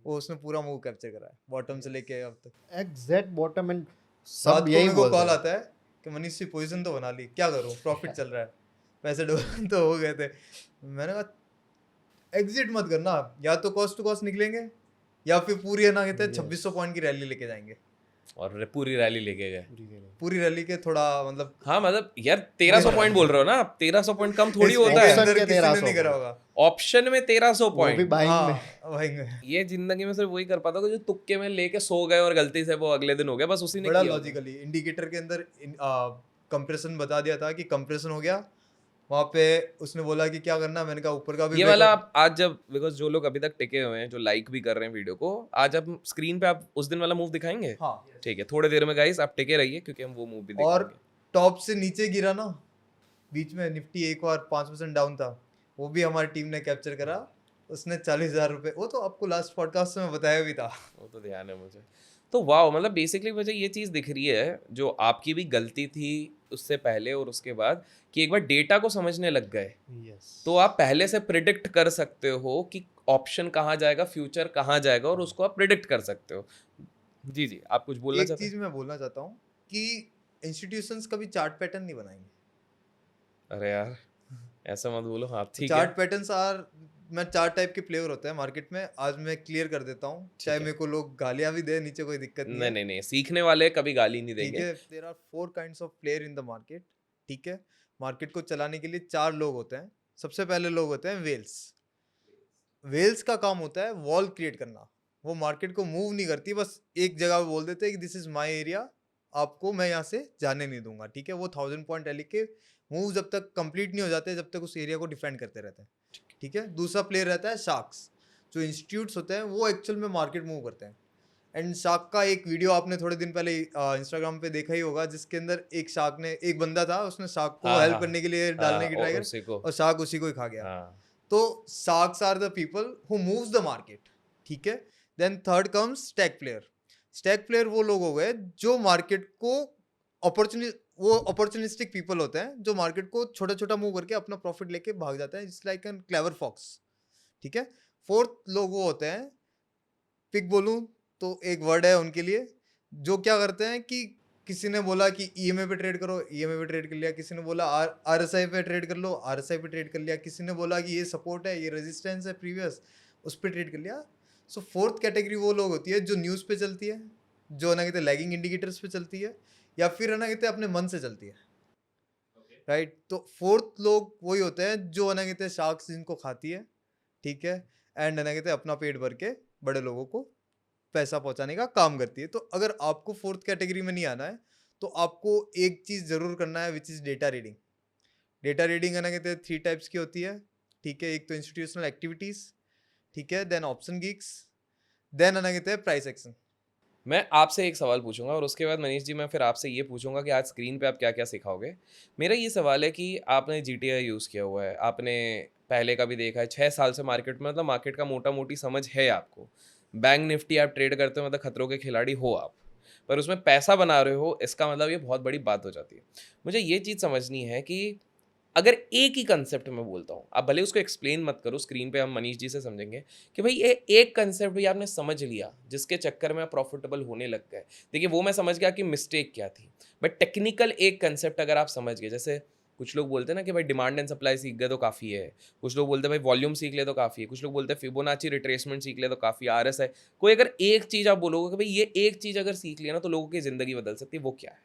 वो उसने पूरा मूव कैप्चर करा है बॉटम से लेके अब तक। एग्जैक्ट बॉटम एंड रात सब को यही मेरे को बोलते कॉल हैं। आता है कि मनीष जी पोजीशन तो बना ली, क्या करूं, प्रॉफिट चल रहा है, पैसे तो हो गए थे। मैंने कहा एग्जिट मत करना, या तो कॉस्ट टू कॉस्ट निकलेंगे या फिर पूरी है ना कहते हैं 2600 पॉइंट की रैली लेके जाएंगे। और पूरी रैली लेके गए। पूरी रैली के थोड़ा मतलब हाँ मतलब यार 1300 पॉइंट बोल रहे हो ना आप, 1300 पॉइंट कम थोड़ी होता इसके है। अंदर के किसी ने 1300 नहीं करा होगा। ऑप्शन में 1300 वो भी पॉइंट, बाइंग में। हाँ भाई ये जिंदगी में सिर्फ वही कर पाता जो तुक्के में लेके सो गए और गलती से वो अगले दिन हो गया, बस उसी ने बड़ा किया होगा। लॉजिकली इंडिकेटर के अंदर कंप्रेशन बता दिया था कि कंप्रेशन हो गया, वहां पे उसने बोला कि क्या करना, मैंने कहा ऊपर का भी ये breakout- वाला आप आज जब, बिकॉज जो लोग अभी तक टिके हुए हैं, जो लाइक भी कर रहे हैं वीडियो को, आज आप स्क्रीन पे आप उस दिन वाला मूव दिखाएंगे। हाँ, ठीक है, थोड़ी देर में गाइस आप टिके रहिए क्योंकि हम वो मूव भी और दिखाएंगे। टॉप से नीचे गिरा ना, बीच में निफ्टी एक बार 5% डाउन था, वो भी हमारी टीम ने कैप्चर करा, उसने 40,000 रुपए, वो तो आपको लास्ट पॉडकास्ट में बताया भी था। वो तो ध्यान है मुझे। तो वाह, मतलब बेसिकली मुझे ये चीज़ दिख रही है जो आपकी भी गलती थी उससे पहले और उसके बाद, कि एक बार डेटा को समझने लग गए यस तो आप पहले से प्रिडिक्ट कर सकते हो कि ऑप्शन कहाँ जाएगा, फ्यूचर कहाँ जाएगा, और उसको आप प्रिडिक्ट कर सकते हो। जी जी, आप कुछ बोलना एक चाहते चीज मैं बोलना चाहता हूँ कि इंस्टीट्यूशंस कभी चार्ट पैटर्न नहीं बनाएंगे। हैं? अरे यार ऐसा मत बोलो। हाँ ठीक चार्ट है, पैटर्न्स आर, मैं 4 टाइप के प्लेयर होते हैं मार्केट में, आज मैं क्लियर कर देता हूँ, चाहे है। मेरे को लोग गालियां भी दे नीचे, कोई दिक्कत नहीं नहीं है। नहीं नहीं, सीखने वाले कभी गाली नहीं ठीक देंगे। है, there are 4 kinds of player in the market. ठीक है, मार्केट को चलाने के लिए 4 लोग होते हैं। सबसे पहले लोग होते हैं वेल्स। वेल्स का काम होता है वॉल क्रिएट करना, वो मार्केट को मूव नहीं करती, बस एक जगह पे बोल देते हैं कि दिस इज माय एरिया, आपको मैं यहाँ से जाने नहीं दूंगा। ठीक है, वो 1000 पॉइंट रैली के मूव जब तक कंप्लीट नहीं हो जाते, जब तक उस एरिया को डिफेंड करते रहते हैं। ठीक है, दूसरा प्लेयर रहता है शार्क्स, जो इंस्टीट्यूट्स होते हैं, वो एक्चुअल में मार्केट मूव करते हैं। एंड शार्क का एक वीडियो आपने थोड़े दिन पहले इंस्टाग्राम पे देखा ही होगा, जिसके अंदर एक शार्क ने, एक बंदा था, उसने शार्क को हाँ, हेल्प हाँ, करने के लिए हाँ, डालने की और ट्राई उसी करी, को। और शार्क उसी को ही खा गया। हाँ तो sharks are the people who moves the market. ठीक है, then third comes stack player. Stack player वो लोग हो गए जो मार्केट को वो अपॉर्चुनिस्टिक पीपल होते हैं, जो मार्केट को छोटा छोटा मूव करके अपना प्रॉफिट लेके भाग जाते हैं, it's like an clever fox. ठीक है, फोर्थ लोग वो होते हैं, पिक बोलूं तो एक वर्ड है उनके लिए, जो क्या करते हैं कि किसी ने बोला कि ईएमए पे ट्रेड करो, ईएमए पे ट्रेड कर लिया, किसी ने बोला आरएसआई पे ट्रेड कर लो, आरएसआई पे ट्रेड कर लिया, किसी ने बोला कि ये सपोर्ट है, ये रेजिस्टेंस है प्रीवियस, उस पर ट्रेड कर लिया। सो फोर्थ कैटेगरी वो लोग होती है जो न्यूज़ पे चलती है, जो ना कहते लैगिंग इंडिकेटर्स पे चलती है, या फिर ना कहते अपने मन से चलती है। राइट, तो फोर्थ लोग वही होते हैं जो ना कहते शार्क्स जिनको खाती है। ठीक है, एंड ना कहते अपना पेट भर के बड़े लोगों को पैसा पहुंचाने का काम करती है। तो अगर आपको फोर्थ कैटेगरी में नहीं आना है, तो आपको एक चीज जरूर करना है, which is data reading. Data reading है ना कहते हैं 3 टाइप्स की होती है। ठीक है, एक तो इंस्टीट्यूशनल एक्टिविटीज, ठीक है, देन ऑप्शन गिग्स, देन है ना कहते हैं प्राइस एक्शन। मैं आपसे एक सवाल पूछूंगा और उसके बाद मनीष जी मैं फिर आपसे ये पूछूंगा कि आज स्क्रीन पे आप क्या क्या सिखाओगे। मेरा ये सवाल है कि आपने GTI यूज़ किया हुआ है, आपने पहले का भी देखा है, 6 साल से मार्केट में, मतलब मार्केट का मोटा मोटी समझ है आपको। बैंक निफ्टी आप ट्रेड करते हो, मतलब खतरों के खिलाड़ी हो आप, पर उसमें पैसा बना रहे हो, इसका मतलब ये बहुत बड़ी बात हो जाती है। मुझे ये चीज़ समझनी है कि अगर एक ही कंसेप्ट में बोलता हूँ, आप भले उसको एक्सप्लेन मत करो, स्क्रीन पे हम मनीष जी से समझेंगे कि भाई ये एक कंसेप्ट भी आपने समझ लिया जिसके चक्कर में आप प्रॉफिटेबल होने लग गए। देखिए वो मैं समझ गया कि मिस्टेक क्या थी, बट टेक्निकल एक कंसेप्ट अगर आप समझ गए, जैसे कुछ लोग बोलते हैं ना कि भाई डिमांड एंड सप्लाई सीख गए तो काफ़ी है, कुछ लोग बोलते हैं भाई वॉल्यूम सीख ले तो काफ़ी है, कुछ लोग बोलते हैं फिबोनाची रिट्रेसमेंट सीख ले तो काफ़ी है, RSI। कोई अगर एक चीज़ आप बोलोगे कि भाई ये एक चीज़ अगर सीख लिया ना तो लोगों की ज़िंदगी बदल सकती है, वो क्या है?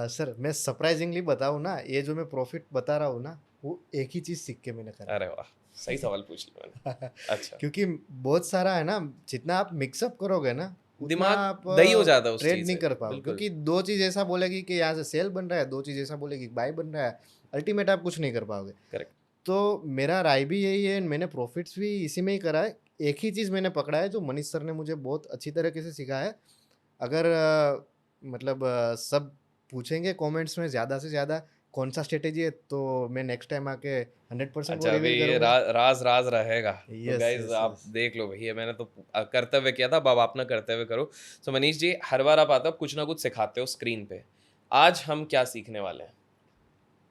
सर मैं सरप्राइजिंगली बताऊँ ना, ये जो मैं प्रॉफिट बता रहा हूँ ना, वो एक ही चीज़ सीख के मैंने करा। अरे वाह, सही सवाल पूछ लिया मैंने। अच्छा, क्योंकि बहुत सारा है ना, जितना आप मिक्सअप करोगे ना, उतना दिमाग आप दही हो जाता है उस ट्रेड चीज़ नहीं से, कर पाओगे। बिल्कुल। क्योंकि दो चीज़ ऐसा बोलेगी कि यहाँ से सेल बन रहा है, दो चीज़ ऐसा बोलेगी बाय बन रहा है, अल्टीमेट आप कुछ नहीं कर पाओगे। करेक्ट। तो मेरा राय भी यही है, मैंने प्रॉफिट्स भी इसी में ही करा है। एक ही चीज़ मैंने पकड़ा है जो मनीष सर ने मुझे बहुत अच्छी तरीके से सिखाया है। अगर मतलब सब पूछेंगे कमेंट्स में ज़्यादा से ज़्यादा कौन सा स्ट्रेटेजी है, तो मैं नेक्स्ट टाइम आके 100% वो अच्छा अभी रिवील ये करूंगा। राज राज रहेगा तो यस गाइज यस आप यस। देख लो भैया, मैंने तो कर्तव्य किया था, अब आप अपना कर्तव्य करो। सो मनीष जी, हर बार आप आते हो कुछ ना कुछ सिखाते हो स्क्रीन पे, आज हम क्या सीखने वाले हैं?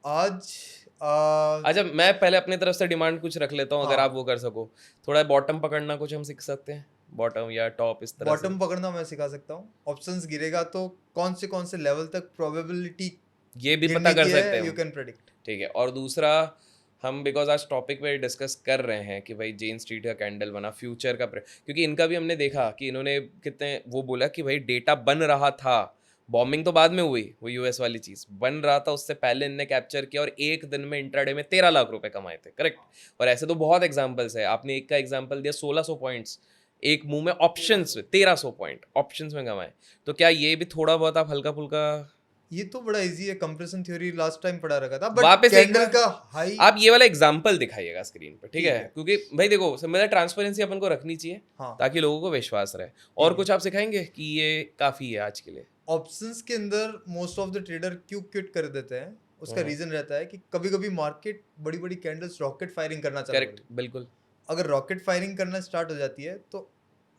आज अच्छा मैं पहले अपनी तरफ से डिमांड कुछ रख लेता हूँ, अगर हाँ, आप वो कर सको, थोड़ा बॉटम पकड़ना कुछ हम सीख सकते हैं, बॉटम या टॉप इस तरह से। बॉटम पकड़ना मैं सिखा सकता हूँ। ऑप्शंस गिरेगा तो कौन से लेवल तक प्रोबेबिलिटी ये भी पता गिरने कर की सकते है, हैं यू हम। Can predict. ठीक है, और दूसरा हम बिकॉज आज टॉपिक पे डिस्कस कर रहे हैं कि भाई जेन स्ट्रीट का कैंडल बना फ्यूचर का क्योंकि इनका भी हमने देखा कि इन्होंने कितने वो बोला कि भाई डेटा बन रहा था, बॉम्बिंग तो बाद में हुई, वो यूएस वाली चीज़ बन रहा था, उससे पहले इनने कैप्चर किया और एक दिन में इंट्राडे में 13 लाख रुपए कमाए थे, करेक्ट। और ऐसे तो बहुत एग्जाम्पल्स है, आपने एक का एग्जाम्पल दिया 1600 पॉइंट्स एक मुंह में ऑप्शंस में, 1300 पॉइंट ऑप्शंस में कमाए। तो क्या ये भी थोड़ा बहुत आप हल्का फुल्का ये तो बड़ा इजी है, कंप्रेशन थ्योरी लास्ट टाइम पढ़ा रखा था, बट वापस एक कैंडल बार का हाई। आप ये वाला एग्जाम्पल दिखाइएगा स्क्रीन पे, ठीक ठीक है? है। क्योंकि भाई देखो मतलब ट्रांसपेरेंसी अपन को रखनी चाहिए हाँ, ताकि लोगों को विश्वास रहे। और ठीक कुछ है। आप सिखाएंगे कि ये काफी है आज के लिए? ऑप्शंस के अंदर मोस्ट ऑफ द ट्रेडर क्यों क्विट कर देते हैं, उसका रीजन रहता है कि कभी कभी मार्केट बड़ी बड़ी कैंडल्स रॉकेट फायरिंग करना चालू करेक्ट, कर, बिल्कुल। अगर रॉकेट फायरिंग करना स्टार्ट हो जाती है तो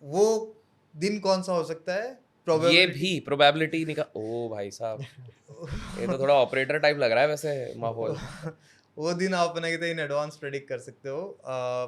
वो दिन कौन सा हो सकता है, ये प्रोबेबिलिटी। भी प्रोबेबिलिटी निकाल, ओ भाई साहब ये तो थोड़ा ऑपरेटर टाइप लग रहा है वैसे माहौल। वो दिन आप ना कहते इन एडवांस प्रेडिक्ट कर सकते हो,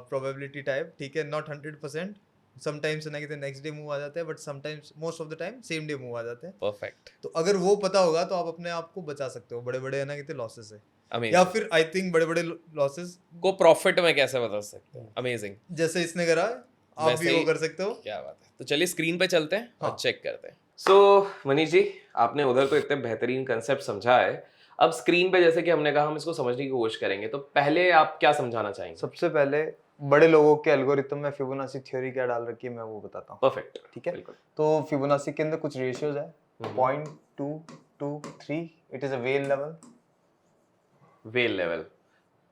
प्रोबेबिलिटी टाइप, ठीक है, नॉट 100%। समटाइम्स ना कहते नेक्स्ट डे मूव आ जाते हैं, but sometimes most of the time same day move आ जाते हैं। परफेक्ट, तो अगर वो पता होगा तो आप अपने आप को बचा सकते हो बड़े बड़े है ना कहते लॉसेस से, या अमेजिंग। फिर आई थिंक बड़े बड़े लॉसेस को प्रॉफिट में कैसे बदल सकते हैं, अमेजिंग। जैसे इसने करा है, आप वैसे भी वो ही कर सकते हो। क्या बात है, तो चलिए स्क्रीन पे चलते हैं और हाँ। चेक करते हैं। सो मनीष जी, आपने उधर तो इतने बेहतरीन कंसेप्ट समझा है, अब स्क्रीन पे जैसे कि हमने कहा हम इसको समझने की कोशिश करेंगे, तो पहले आप क्या समझाना चाहेंगे? सबसे पहले बड़े लोगों के एल्गोरिथम में फिबोनाची थ्योरी क्या डाल रखी है मैं वो बताता हूँ। परफेक्ट, ठीक है, बिल्कुल। तो फिबोनाची के अंदर कुछ रेशियोज है, 0.223, it is a well level. Well level,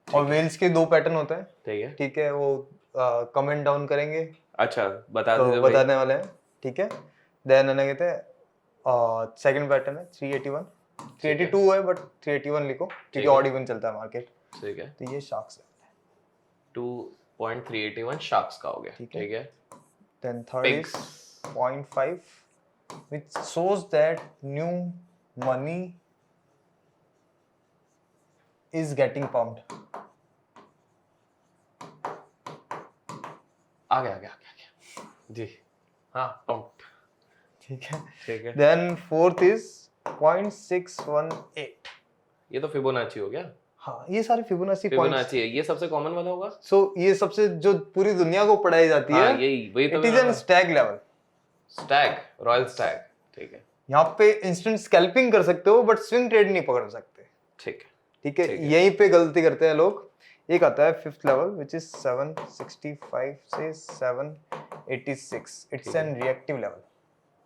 और वेल्स के दो पैटर्न होते हैं, ठीक है। ठीक है, वो कमेंट डाउन करेंगे अच्छा बता तो दीजिए भाई। बताने वाले हैं, ठीक है। देन ना कहते हैं सेकंड पैटर्न है 381, 382 है बट 381 लिखो क्योंकि है। ऑड इवन चलता है मार्केट। ठीक है, तो ये शार्क्स है, 2.381 शार्क्स का हो गया, ठीक है। ठीक है। Then third is 0.5 which shows that new money is getting pumped। आ गया जी, हाँ पंप, ठीक है। ठीक है। Then fourth is 0.618। ये तो फिबोनाची हो गया, हाँ, ये सारे फिबोनाची पॉइंट्स। फिबोनाची है, ये सबसे कॉमन वाला होगा। सो ये सबसे जो पूरी दुनिया को पढ़ाई जाती हाँ है, यही वही तो it is an Stag level. Stag, royal Stag, ठीक है। यहाँ पे इंस्टेंट स्कैल्पिंग कर सकते हो बट स्विंग ट्रेड नहीं पकड़ सकते, ठीक है, ठीक है। ठीक है। यहीं पे गलती करते हैं लोग। एक आता है फिफ्थ लेवल विच इज 765 से 786, इट्स ठीक है। An reactive level.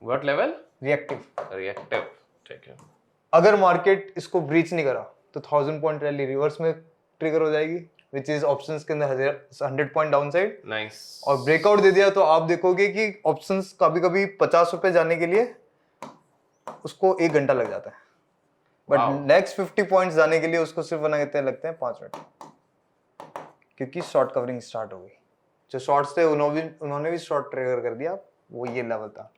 What level? Reactive. Reactive, ठीक है। अगर मार्केट इसको ब्रीच नहीं करा तो 1000 पॉइंट रैली रिवर्स में ट्रिगर हो जाएगी, विच इज ऑप्शंस के अंदर 100 पॉइंट डाउन साइड। नाइस। और ब्रेकआउट दे दिया तो आप देखोगे कि ऑप्शंस कभी कभी 50 रुपए जाने के लिए उसको 1 घंटा लग जाता है, बट Wow. नेक्स्ट 50 पॉइंट्स जाने के लिए उसको सिर्फ बना कहते हैं लगते हैं 5 मिनट, क्योंकि शॉर्ट कवरिंग स्टार्ट हो गई। जो शॉर्ट्स थे उन्होंने भी शॉर्ट ट्रिगर कर दिया, वो ये लेवल था,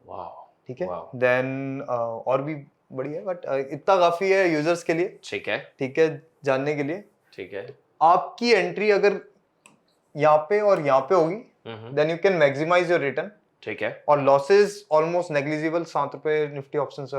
वाओ, ठीक है। Wow. देन और भी बढ़िया, बट इतना काफी है यूजर्स के लिए, ठीक है, ठीक है, जानने के लिए। ठीक है। आपकी एंट्री अगर यहाँ पे और यहाँ पे होगी then you can maximise your return, ठीक है। और लॉसेस ऑलमोस्ट नेग्लिजिबल। 7 रुपए निफ्टी ऑप्शन से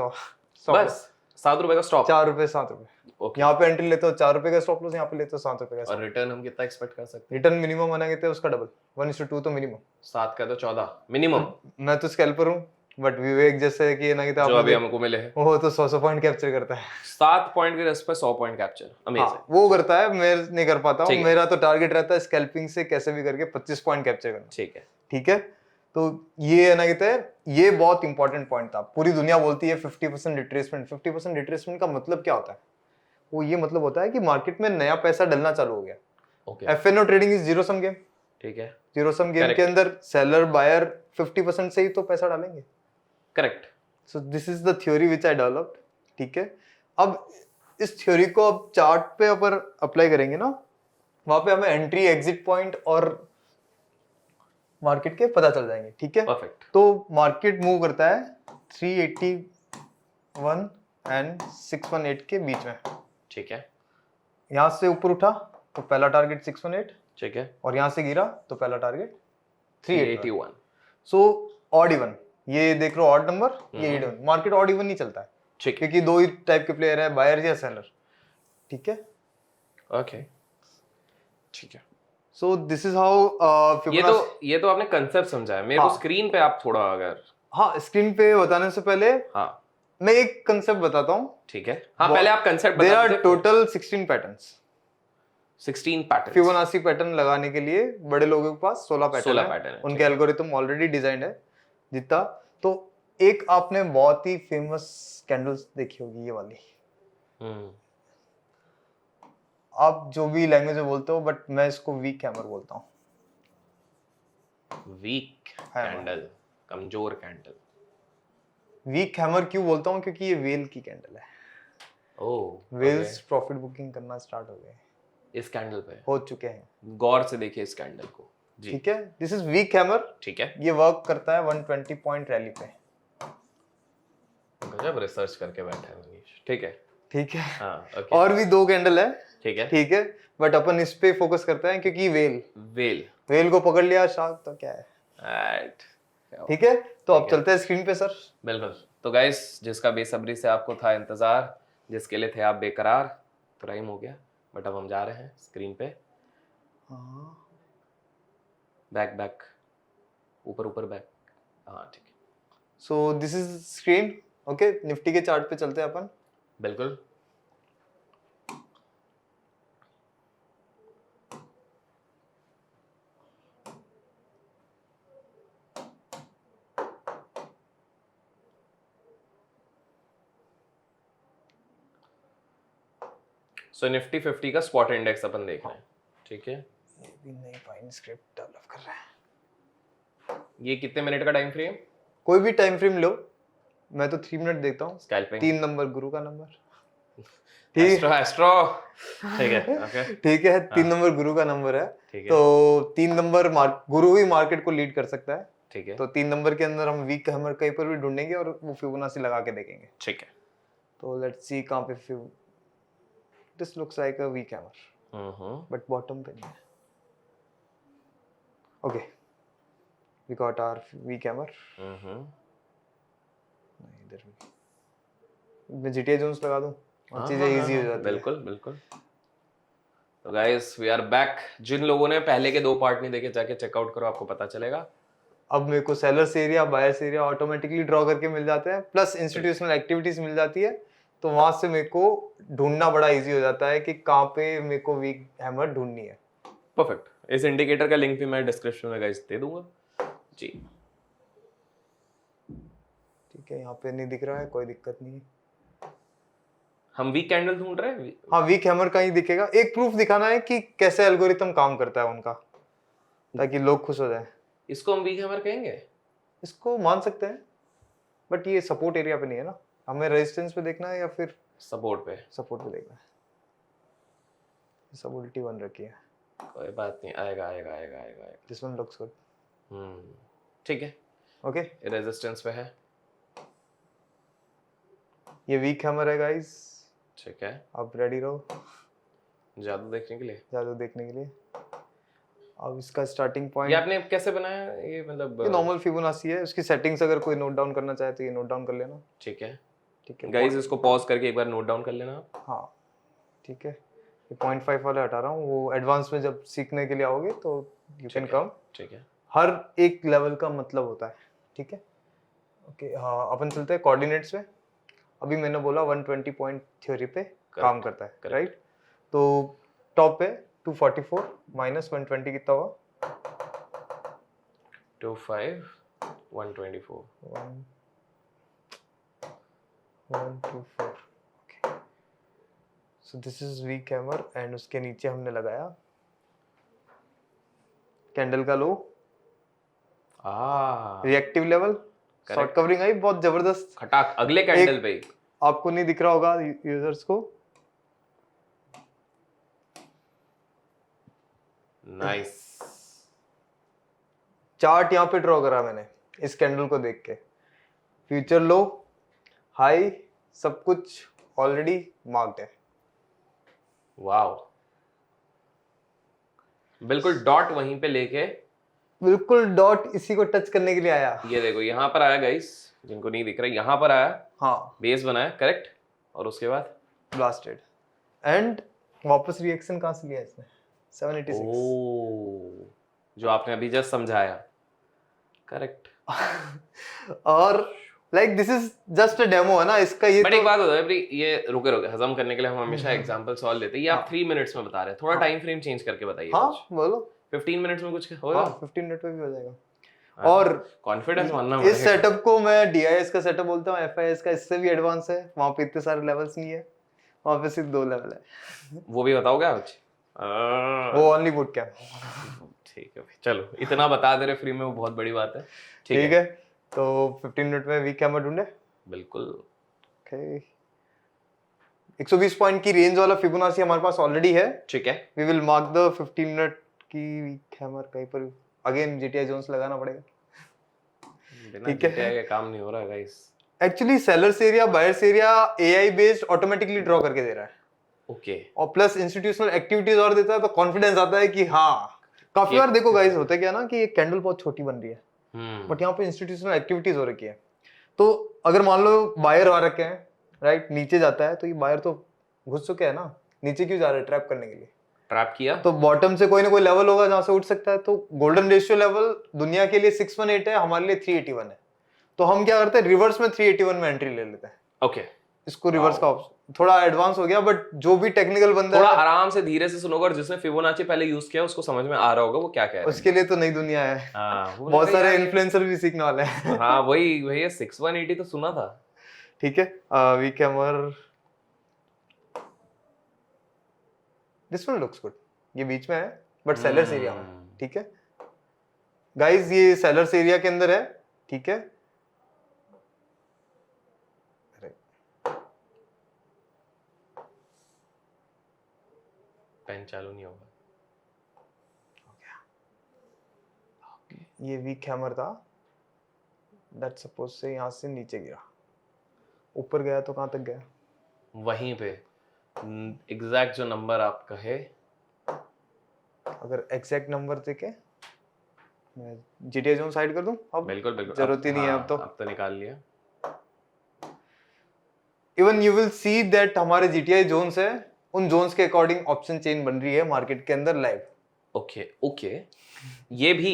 बस 7 रुपए का स्टॉप। 4 रुपए 7 रुपए। ओके। यहाँ पे एंट्री लेते हो 4 रुपए का स्टॉप लॉस, यहाँ पे लेते हो 7 रुपए का और stop। रिटर्न हम कितना एक्सपेक्ट कर सकते हैं? रिटर्न मिनिमम आना कहते हैं उसका डबल, 1:2 तो मिनिमम। 7 का तो 14 मिनिमम, मैं तो स्कैल्पर हूँ, बट विवेक जैसे कि ना कहते जो अभी हमको मिले हैं, वो तो 100 पॉइंट कैप्चर करता है। 7 पॉइंट के रिस्क पे 100 पॉइंट कैप्चर, अमेजिंग। हाँ, वो करता है, मैं नहीं कर पाता हूँ। ठीक है। मेरा तो टारगेट रहता है स्कैल्पिंग से कैसे भी करके 25 पॉइंट कैप्चर करना, ठीक है, ठीक है। तो ये है ना कहते हैं, ये बहुत इंपॉर्टेंट पॉइंट था। पूरी दुनिया बोलती है 50% रिट्रेसमेंट। 50% रिट्रेसमेंट का मतलब क्या होता है? वो ये मतलब होता है कि मार्केट में नया पैसा डलना चालू हो गया। Okay, FNO trading is zero sum game. ठीक है, जीरो सम गेम Correct. के अंदर सेलर बायर 50% से ही तो पैसा डालेंगे। Correct. So this is the theory which I developed, ठीक है। अब इस थ्योरी को अब चार्ट पे अपर अप्लाई करेंगे ना, वहां पे हमें एंट्री एग्जिट पॉइंट और मार्केट के पता चल जाएंगे, ठीक है। परफेक्ट। तो मार्केट मूव करता है 381 एंड 618 के बीच में, ठीक है, यहाँ से ऊपर उठा तो पहला टारगेट 618, ठीक है, और यहाँ से गिरा तो पहला टारगेट 381। 381। सो ऑड इवन, ये देख लो ऑड नंबर, ये इवन। मार्केट ऑड इवन नहीं चलता है, ठीक है, क्योंकि दो ही टाइप के प्लेयर है, बायर या सेलर, ठीक है। ओके, ठीक है। सो दिस इज हाउ ये तो आपने कंसेप्ट समझाया मेरे को। हाँ। स्क्रीन पे आप थोड़ा अगर, हाँ, स्क्रीन पे बताने से पहले हाँ मैं एक कंसेप्ट बताता हूँ। ठीक है, हाँ पहले आप कंसेप्ट देयर बता आर दीजिए। Total 16 patterns. 16 pattern, Fibonacci pattern लगाने के लिए बड़े लोगों के पास 16 पैटर्न 16 है, पैटर्न है, उनके एल्गोरिथम ऑलरेडी डिजाइंड है जितना। तो एक आपने बहुत ही फेमस कैंडल्स देखी होगी, ये वाली। आप जो भी लैंग्वेज में बोलते हो, बट मैं इसको वीक हैमर बोलता हूँ। वीक कैंडल, कमजोर कैंडल। वीक हैमर क्यों बोलता हूँ? क्योंकि ये वेल की कैंडल है। ओह, वेल्स प्रॉफिट बुकिंग करना स्टार्ट हो गए, इस कैंडल पे हो चुके हैं। गौर से देखिए इस कैंडल को जी। ठीक है, दिस इज वीक हैमर। ठीक है, ये वर्क करता है 120 पॉइंट रैली पे। गजब रिसर्च करके बैठा है मनीष। ठीक है, ठीक है। हाँ ओके, और भी दो कैंडल है, ठीक है, ठीक है, बट अपन इस पे फोकस करते हैं क्योंकि वेल वेल को पकड़ लिया शार्क तो क्या है, राइट। ठीक है। तो अब ठीक है। चलते हैं स्क्रीन पे सर। बिल्कुल। तो गाइस, जिसका बेसब्री से आपको था इंतजार, जिसके लिए थे आप बेकरार, तो राइम हो गया। बट अब हम जा रहे हैं स्क्रीन पे। बैक बैक, ऊपर ऊपर बैक, हाँ ठीक है, so this is screen. Okay, Nifty के चार्ट पे चलते हैं अपन। बिल्कुल। सो निफ्टी 50 का स्पॉट इंडेक्स अपन देख रहे हैं, ठीक है। ये भी नई फाइन स्क्रिप्ट डेवलप कर रहे हैं। ये कितने मिनट का टाइम फ्रेम? कोई भी टाइम फ्रेम लो, मैं तो 3 मिनट देखता हूँ। स्कैल्पिंग, 3 नंबर गुरु का नंबर, ठीक एस्ट्रो एस्ट्रो, ठीक है, ओके, ठीक है। 3 नंबर गुरु का नंबर है, ठीक है, तो 3 नंबर गुरु ही मार्केट को लीड कर सकता है, ठीक है, तो 3 नंबर के अंदर हम वीक हैमर कहीं पर भी ढूंढेंगे और वो फिबोनाची लगा के देखेंगे। ठीक है। तो लेट्स सी कहाँ पे this looks like a weak hammer, but bottom पे नहीं है। Okay, we got our weak hammer. इधर भी मैं जीटीए जोन्स लगा दूं और चीजें इजी हो जाती है। बिल्कुल बिल्कुल। तो गाइस, वी आर बैक। जिन लोगों ने पहले के 2 पार्ट नहीं देखे, जाके चेकआउट करो, आपको पता चलेगा। अब मेरे को sellers area, buyers area automatically draw करके मिल जाते हैं, प्लस इंस्टीट्यूशनल एक्टिविटीज मिल जाती है, तो वहां से मेरे को ढूंढना बड़ा इजी हो जाता है कि कहाँ पे मेरे को वीक हैमर ढूंढनी है। परफेक्ट। इस इंडिकेटर का लिंक भी मैं डिस्क्रिप्शन में गाइस दे दूंगा जी। ठीक है, यहाँ पे नहीं दिख रहा है, कोई दिक्कत नहीं है। हम वीक कैंडल ढूंढ रहे हैं। हाँ, वीक हैमर का ही दिखेगा। एक प्रूफ दिखाना है कि कैसे एल्गोरिथम काम करता है उनका, ताकि लोग खुश हो जाए। इसको हम वीक हैमर कहेंगे? इसको मान सकते हैं, बट ये सपोर्ट एरिया पे नहीं है ना, हमें रेजिस्टेंस पे देखना है या फिर सपोर्ट पे? सपोर्ट पे देखना है। सब उल्टी बन रखी है। कोई बात नहीं, आएगा आएगा आएगा आएगा आएगा। This one looks good. ठीक है, ओके, रेजिस्टेंस पे है, ये वीक हैमर है गाइस। ठीक है, आप रेडी रहो जादू देखने के लिए, जादू देखने के लिए। अब इसका स्टार्टिंग पॉइंट ये आपने कैसे बनाया? ये मतलब ये नॉर्मल फिबोनाची है, उसकी सेटिंग्स अगर कोई नोट डाउन करना चाहे तो ये नोट डाउन कर लेना। ठीक है, ठीक है गाइस, इसको पॉज करके एक बार नोट डाउन कर लेना आप। हाँ, ठीक है। ये 0.5 वाले हटा रहा हूँ, वो एडवांस में जब सीखने के लिए आओगे तो यू कैन कम। ठीक है, हर एक लेवल का मतलब होता है, ठीक है। ओके, हाँ, अपन चलते हैं कोऑर्डिनेट्स पे। अभी मैंने बोला 120 पॉइंट थ्योरी पे काम करता है, राइट। तो टॉप पे 244 माइनस 120 कितना हुआ? 25 124 124। Okay, so this is weak hammer and उसके नीचे हमने लगाया कैंडल का लो, रिएक्टिव लेवल, शॉर्ट कवरिंग आई बहुत जबरदस्त खटाक अगले कैंडल पे ही। आपको नहीं दिख रहा होगा यूजर्स को, नाइस। चार्ट यहाँ पे ड्रॉ करा मैंने इस कैंडल को देख के, फ्यूचर लो हाई सब कुछ ऑलरेडी मार्क्ड है। वाओ, बिल्कुल डॉट वहीं पे लेके, बिल्कुल डॉट इसी को टच करने के लिए आया। ये देखो यहाँ पर आया गाइस, जिनको नहीं दिख रहा, यहाँ पर आया, हाँ बेस बनाया, करेक्ट, और उसके बाद ब्लास्टेड एंड वापस रिएक्शन कहाँ से लिया इसने 786। ओ, जो आपने अभी जस्ट समझाया, करेक्ट। और like this is just a demo है ना इसका, ये बट तो एक बात बताओ, ये रुके हजम करने के लिए हम हमेशा एग्जांपल सॉल्व लेते हैं, ये आप 3 मिनट्स में बता रहे हैं, थोड़ा टाइम फ्रेम चेंज करके बताइए। हाँ कुछ बोलो। 15 मिनट्स में कुछ होगा? हाँ 15 मिनट में भी हो जाएगा। हाँ, और कॉन्फिडेंस मानना इस सेटअप को मैं DIS का सेटअप बोलता हूँ, FIS का इससे भी एडवांस है, वहाँ पे इतने सारे लेवल्स नहीं है, वहाँ पे सिर्फ 2 लेवल है। वो भी बताओगे आज? वो ओनली बूट कैंप। ठीक है भाई, चलो इतना बता दे रहे फ्री में, वो बहुत बड़ी बात है। ठीक है, तो 15 मिनट में वीक कैमर ढूंढे। बिल्कुल। ओके, 120 पॉइंट की रेंज वाला फिबोनाची हमारे पास ऑलरेडी है। ठीक है, we will mark the 15 minute की वीक हैमर कहीं पर, अगेन GTI जोन्स लगाना पड़ेगा। ठीक है, ये काम नहीं हो रहा है guys. Actually sellers area buyers area AI based automatically draw करके दे रहा है। ओके, और प्लस इंस्टीट्यूशनल एक्टिविटीज और देता है, तो कॉन्फिडेंस आता है कि हाँ। काफी बार देखो गाइस होता है क्या ना कि ये कैंडल बहुत छोटी बन रही है, बट यहाँ पे इंस्टीट्यूशनल एक्टिविटीज हो रखी है, तो अगर मान लो बायर आ रखे हैं राइट, नीचे जाता है तो ये बायर तो घुस चुके हैं ना, नीचे क्यों जा रहे हैं ट्रैप करने के लिए, ट्रैप किया तो बॉटम से कोई ना कोई लेवल होगा जहां से उठ सकता है। तो गोल्डन रेशियो लेवल दुनिया के लिए 618 है, हमारे लिए 381 है, तो हम क्या करते हैं रिवर्स में 381 में एंट्री ले लेते हैं। ओके, इसको रिवर्स का ऑप्शन थोड़ा एडवांस हो गया, बट जो भी टेक्निकल बंदा थोड़ा है आराम से धीरे से सुनोगे, और जिसने फिबोनाची पहले यूज किया उसको समझ में आ रहा होगा वो क्या कह रहा है। उसके लिए तो नई दुनिया है। हाँ, वो बहुत लगा सारे यार, इन्फ्लुएंसर भी सीखने वाले हैं। हाँ वही भैया 6180 तो सुना था। ठीक है, weak hammer, this one looks good, ये बीच में है बट सेलर्स एरिया में। ठीक है गाइस, ये सेलर्स एरिया के अंदर है। ठीक है, पेन चालू नहीं होगा। ये वीक हैमर था, दैट सपोज से यहाँ से नीचे गिरा, ऊपर गया तो कहाँ तक गया, वहीं पे एग्जैक्ट जो नंबर आप कहे, अगर एग्जैक्ट नंबर देके मैं GTA जोन साइड कर दूं अब, बिल्कुल बिल्कुल, जरूरत ही नहीं है अब तो निकाल लिया। Even you will see that हमारे GTI जोन्स है, उन जोन्स के अकॉर्डिंग ऑप्शन चेन बन रही है मार्केट के अंदर लाइव। ओके ओके, ये भी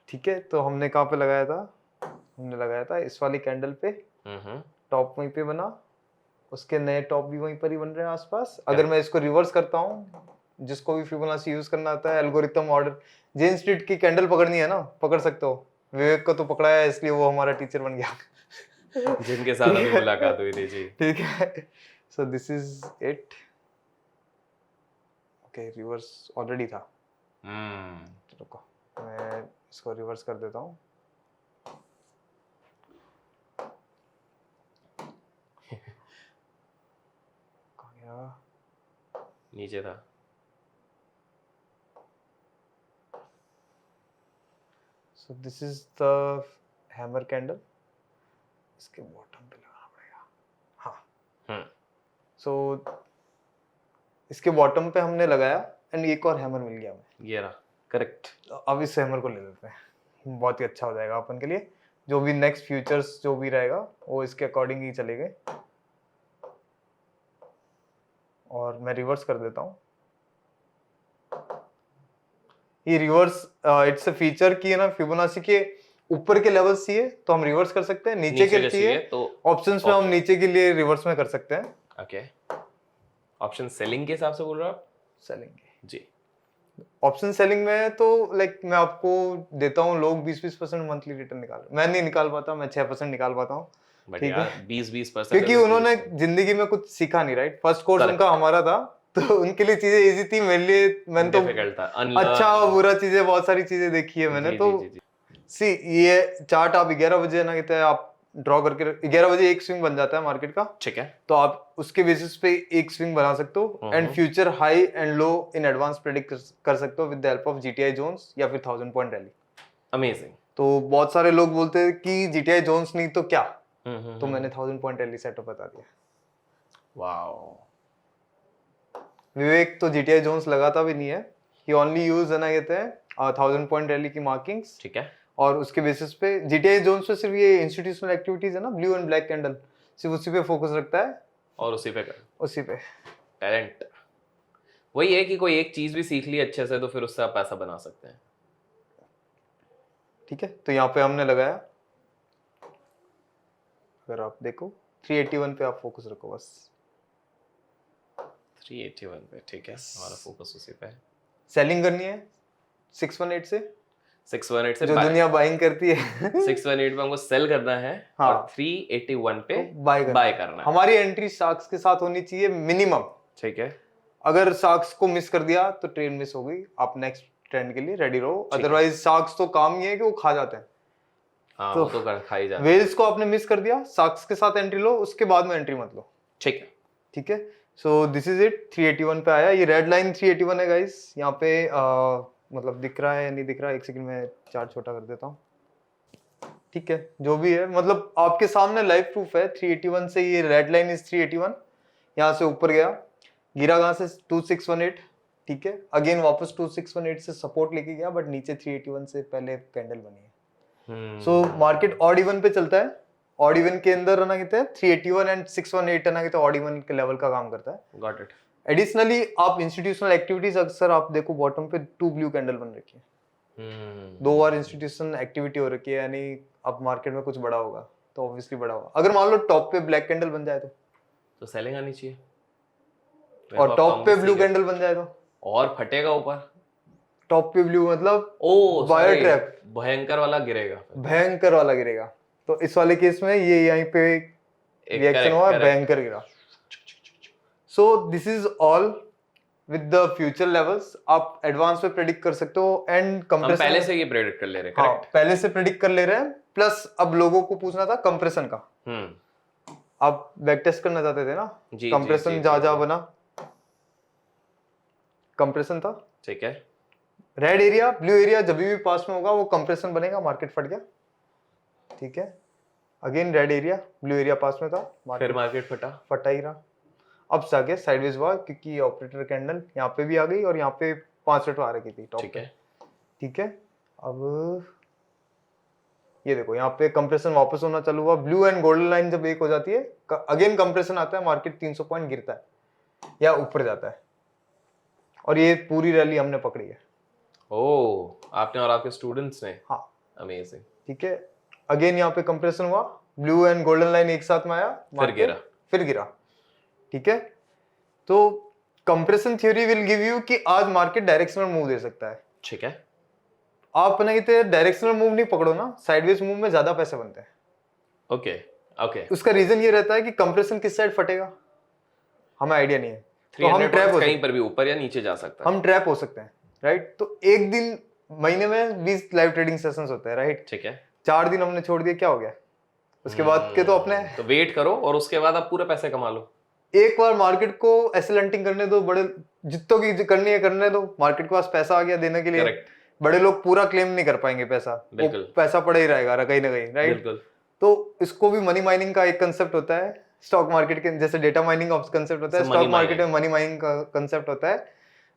ठीक है, तो हमने कहाँ पे लगाया था, हमने लगाया था इस वाली कैंडल पे, टॉप वहीं पे बना, उसके नए टॉप भी वहीं पर ही बन रहे हैं आसपास। अगर मैं इसको रिवर्स करता हूँ, जिसको भी फिबोनाची यूज करना आता है, एल्गोरिथम ऑर्डर, जेन स्ट्रीट की कैंडल पकड़नी है ना, पकड़ सकते हो, विवेक को तो पकड़ाया है इसलिए वो हमारा टीचर बन गया। जिनके साथ अभी मुलाकात हुई थी जी। ठीक है, so this is it. Okay, reverse already था, रुको मैं इसको रिवर्स कर देता हूँ। कहाँ गया, नीचे था। So this is the hammer candle, इसके बॉटम पे लगाना पड़ेगा। हाँ, सो इसके बॉटम पे हमने लगाया एंड एक और हैमर मिल गया हमें, ये रहा, करेक्ट। अब इस हैमर को ले लेते हैं, बहुत ही अच्छा हो जाएगा अपन के लिए। जो भी नेक्स्ट फ्यूचर्स जो भी रहेगा वो इसके अकॉर्डिंग ही चलेंगे। और मैं रिवर्स कर देता हूँ, ये रिवर्स इट्स अ फीचर की है ना, फिबोनाची के ऊपर के लेवल्स चाहिए तो हम रिवर्स कर सकते हैं, नीचे के चाहिए तो ऑप्शंस में हम नीचे के लिए रिवर्स में कर सकते हैं। ओके, ऑप्शन सेलिंग के हिसाब से बोल रहा हूँ आप? सेलिंग जी, ऑप्शन सेलिंग में तो लाइक मैं आपको देता हूँ, लोग 20% मंथली रिटर्न निकाल, मैं नहीं निकाल पाता, मैं 6% निकाल पाता हूँ। ठीक है, 20% क्योंकि उन्होंने जिंदगी में कुछ सीखा नहीं, राइट, फर्स्ट कोर्स उनका हमारा था, तो उनके लिए चीजें इजी थी, मेरे लिए मैंने तो अच्छा बुरा चीजें बहुत सारी चीजें देखी है मैंने। तो सी ये चार्ट आप 11 बजे ना कहते हैं, आप ड्रॉ करके 11 बजे एक स्विंग बन जाता है मार्केट का, ठीक है। तो आप उसके बेसिस पे एक स्विंग बना सकते हो and future high and low in advance predict कर सकते हो with the help of GTI zones या फिर 1000 पॉइंट रैली। अमेजिंग। तो बहुत सारे लोग बोलते हैं कि जीटीआई जोन्स नहीं तो क्या, तो मैंने 1000 पॉइंट रैली सेटअप बता दिया। वाओ। विवेक तो जीटीआई जोन्स लगाता भी नहीं है, ही ओनली यूज है ना कहते हैं 1000 पॉइंट रैली की मार्किंग्स, ठीक है। और उसके बेसिस पे जीटीआई जोन्स पे सिर्फ ये इंस्टीट्यूशनल एक्टिविटीज है ना, ब्लू एंड ब्लैक कैंडल, सिर्फ उसी पे फोकस रखता है और उसी पे कर उसी पे। टैलेंट वही है कि कोई एक चीज भी सीख ली अच्छे से तो फिर उससे आप पैसा बना सकते हैं। ठीक है, तो यहाँ पे हमने लगाया, अगर आप देखो 381 पे आप फोकस रखो बस। 381 पे, ठीक है, हमारा फोकस उसी पे है। सेलिंग करनी है 618 से, 618 से जो दुनिया बाइंग करती है 618 पे हमको सेल करना है हाँ। और 381 पे बाय करना है। हमारी एंट्री शार्क्स के साथ होनी चाहिए मिनिमम, ठीक है। अगर शार्क्स को मिस कर दिया तो ट्रेन मिस हो गई, आप नेक्स्ट ट्रेंड के लिए रेडी रहो, अदरवाइज शार्क्स तो काम ये है कि वो खा जाते हैं। हाँ, तो वो तो खाई जाते हैं। वेल्स को आपने मिस कर दिया, शार्क्स के साथ एंट्री लो, उसके बाद में एंट्री मत लो। ठीक है। ठीक है, सो दिस इज इट। 381 पे आया, ये रेड लाइन 381 है गाइस। यहाँ पे मतलब दिख रहा है या नहीं दिख रहा है, एक सेकंड में चार्ट छोटा कर देता हूँ। ठीक है, जो भी है मतलब आपके सामने लाइव प्रूफ है। 381 से ये रेड लाइन इज 381, यहाँ से ऊपर गया, गिरा कहाँ से 2618, ठीक है, अगेन वापस 2618 से सपोर्ट लेके गया, बट नीचे 381 से पहले कैंडल बनी है। सो मार्केट ऑड इवन पे चलता है, ऑड इवन के अंदर है ना कहते हैं 381 एंड 618 है ना कहते हैं ऑड इवन के लेवल का काम करता है। Got it. एडिशनली आप इंस्टीट्यूशनल एक्टिविटीज अक्सर आप देखो बॉटम पे 2 ब्लू कैंडल बन रखी है, 2 बार इंस्टीट्यूशनल एक्टिविटी हो रखी है, यानी अब मार्केट में कुछ बड़ा होगा तो ऑब्वियसली बड़ा होगा। अगर मान लो टॉप पे ब्लैक कैंडल बन जाए तो सेलिंग आनी चाहिए, और टॉप पे ब्लू कैंडल बन जाए तो और फटेगा ऊपर। टॉप पे ब्लू मतलब ओ बायर ट्रैप, भयंकर वाला गिरेगा, भयंकर वाला गिरेगा। तो इस वाले केस में ये यहीं पे रिएक्शन हुआ, भयंकर गिरा। So this is all with the future levels, आप एडवांस पे प्रेडिक्ट कर सकते हो एंड कंप्रेशन पहले से ये प्रेडिक्ट कर ले रहे हैं। हाँ, करेक्ट, पहले से प्रेडिक्ट कर ले रहे हैं। प्लस अब लोगों को पूछना था कंप्रेशन का, आप बैक टेस्ट करना चाहते थे ना, कंप्रेशन जा बना, कंप्रेशन था, ठीक है। रेड एरिया ब्लू एरिया जब भी पास में होगा वो कंप्रेशन बनेगा, मार्केट फट गया, ठीक है, again red area blue area पास में था, फिर मार्केट फटा ही रहा। अब जाके साइडवेज हुआ क्योंकि ऑपरेटर कैंडल यहाँ पे भी आ गई और यहाँ पे 5 मिनट आ रही थी टॉप पे, ठीक है। अब ये देखो यहाँ पे कंप्रेशन वापस होना चालू हुआ, ब्लू एंड गोल्डन लाइन जब एक हो जाती है अगेन कंप्रेशन आता है, मार्केट 300 पॉइंट गिरता है या ऊपर जाता है, और ये पूरी रैली हमने पकड़ी है। ओह, आपने और आपके स्टूडेंट्स ने? हाँ, अमेजिंग। ठीक है, अगेन यहाँ पे कंप्रेशन हुआ, ब्लू एंड गोल्डन लाइन एक साथ में आया, फिर गिरा, ठीक है। तो compression theory will give you कि आज मार्केट डायरेक्शनल मूव दे सकता है, ठीक है। आप ना कहते डायरेक्शनल मूव नहीं पकड़ो ना, साइडवेज मूव में ज्यादा पैसे बनते हैं। ओके ओके, उसका रीजन ये रहता है कि कंप्रेशन किस साइड फटेगा हमें आइडिया नहीं है, तो हम 300 ट्रैप हो कहीं पर भी ऊपर या नीचे जा सकता है, हम ट्रैप हो सकते हैं, राइट। तो एक दिन महीने में 20 लाइव ट्रेडिंग सेशंस होते हैं, राइट, ठीक है। 4 दिन हमने छोड़ दिए, क्या हो गया, उसके बाद के तो अपने तो वेट करो और उसके बाद आप पूरे पैसे कमा लो। एक बार मार्केट को एसएलएंटिंग करने दो, बड़े जितों की करनी है करने दो, मार्केट के पास पैसा आ गया देने के लिए। Correct. बड़े लोग पूरा क्लेम नहीं कर पाएंगे पैसा, वो पैसा पड़ा ही रहेगा कहीं ना कहीं, राइट। तो इसको भी मनी माइनिंग का एक कंसेप्ट होता है, स्टॉक मार्केट के जैसे डेटा माइनिंग का कंसेप्ट होता है, स्टॉक मार्केट में मनी माइनिंग का कंसेप्ट होता है,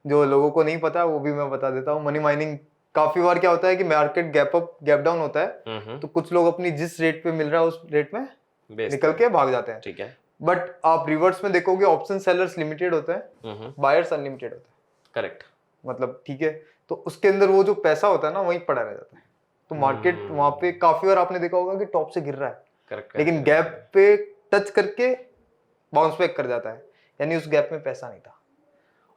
जो लोगों को नहीं पता वो भी मैं बता देता हूँ। मनी माइनिंग काफी बार क्या होता है कि market gap up gap down होता है, तो कुछ लोग अपनी जिस रेट पे मिल रहा है उस रेट में निकल के भाग जाते हैं, ठीक है। बट आप रिवर्स में देखोगे ऑप्शन सेलर्स लिमिटेड होते हैं, बायर्स अनलिमिटेड होते हैं, करेक्ट, मतलब ठीक है। तो उसके अंदर वो जो पैसा होता है ना वहीं पड़ा रह जाता है, तो मार्केट वहां पे काफी बार आपने देखा होगा कि टॉप से गिर रहा है, करेक्ट, लेकिन गैप पे टच करके बाउंस बैक कर जाता है, यानी उस गैप में पैसा नहीं था।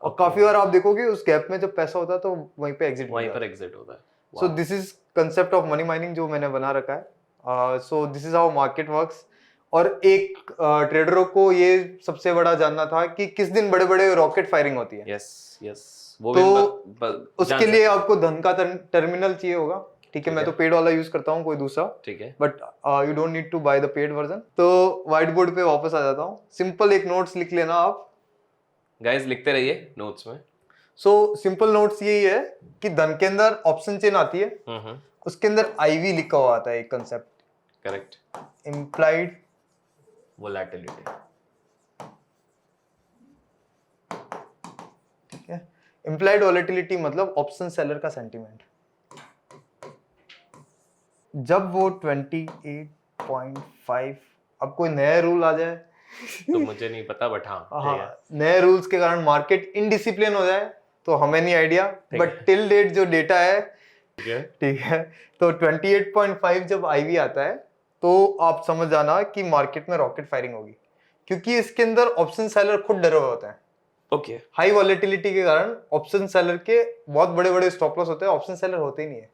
और काफी बार आप देखोगे उस गैप में जब पैसा होता है तो वहीं पे एग्जिट होता है। So this is concept of money mining जो मैंने बना रखा है। So this is how market works. और एक ट्रेडरों को ये सबसे बड़ा जानना था कि किस दिन बड़े बड़े रॉकेट फायरिंग होती है। यस यस, वो तो भी उसके लिए आपको धन का टर्मिनल चाहिए होगा, ठीक है, मैं तो पेड वाला यूज करता हूँ, कोई दूसरा, ठीक है, but you don't need to buy the paid version. तो व्हाइट बोर्ड पे वापस आ जाता हूँ, सिंपल एक नोट्स लिख लेना आप। गाइस लिखते रहिए नोट्स में। सो सिंपल नोट्स यही है कि धन के अंदर ऑप्शन चेन आती है, उसके अंदर आईवी लिखा हुआ आता है एक कंसेप्ट, करेक्ट, इम्प्लाइड वोलेटिलिटी, ठीक है। इम्प्लाइड वोलेटिलिटी मतलब ऑप्शन सेलर का सेंटीमेंट। जब वो 28.5, अब कोई नया रूल आ जाए तो मुझे नहीं पता, बट हाँ ठीक है। नए रूल्स के कारण मार्केट इनडिसिप्लिन हो जाए तो हमें नहीं आइडिया, बट टिल डेट जो डेटा है, ठीक है, तो 28.5 जब आईवी आता है तो आप समझ जाना कि मार्केट में रॉकेट फायरिंग होगी, क्योंकि इसके अंदर ऑप्शन सेलर खुद डरे हुए होते हैं। ओके, हाई वॉलेटिलिटी के कारण ऑप्शन सेलर के बहुत बड़े बड़े स्टॉप लॉस होते हैं, ऑप्शन सेलर होते ही नहीं है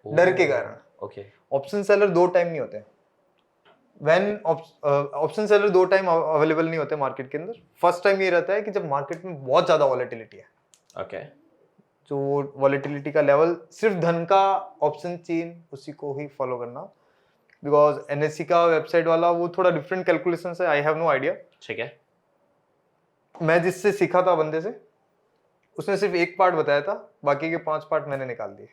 डर के कारण। ओके, ऑप्शन सेलर दो टाइम नहीं होते, व्हेन ऑप्शन सेलर दो टाइम अवेलेबल नहीं होते मार्केट के अंदर। फर्स्ट टाइम ये रहता है कि जब मार्केट में बहुत ज्यादा वॉलेटिलिटी है, ओके, जो वॉलेटिलिटी का लेवल सिर्फ धन का ऑप्शन चेन उसी को ही फॉलो करना, बिकॉज एनएससी का वेबसाइट वाला वो थोड़ा डिफरेंट कैलकुलेशन है, आई हैव नो आइडिया। ठीक है, मैं जिससे सीखा था बंदे से, उसने सिर्फ एक पार्ट बताया था, बाकी के 5 पार्ट मैंने निकाल दिए।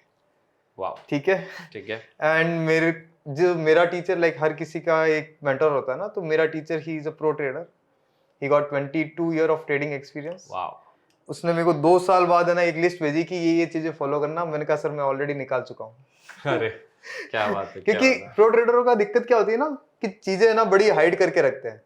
वाह, ठीक है, ठीक है, एंड मेरा टीचर, लाइक हर किसी का एक मेंटर होता है ना, तो मेरा teacher he is a pro trader, he got 22 year of trading experience. वाह, उसने मेरे को 2 साल बाद है ना एक लिस्ट भेजी कि ये चीजें फॉलो करना। मैंने कहा सर मैं ऑलरेडी निकाल चुका हूँ। अरे क्या बात है, क्योंकि प्रो ट्रेडरों का दिक्कत क्या होती है ना कि चीजें है ना बड़ी हाइड करके रखते हैं,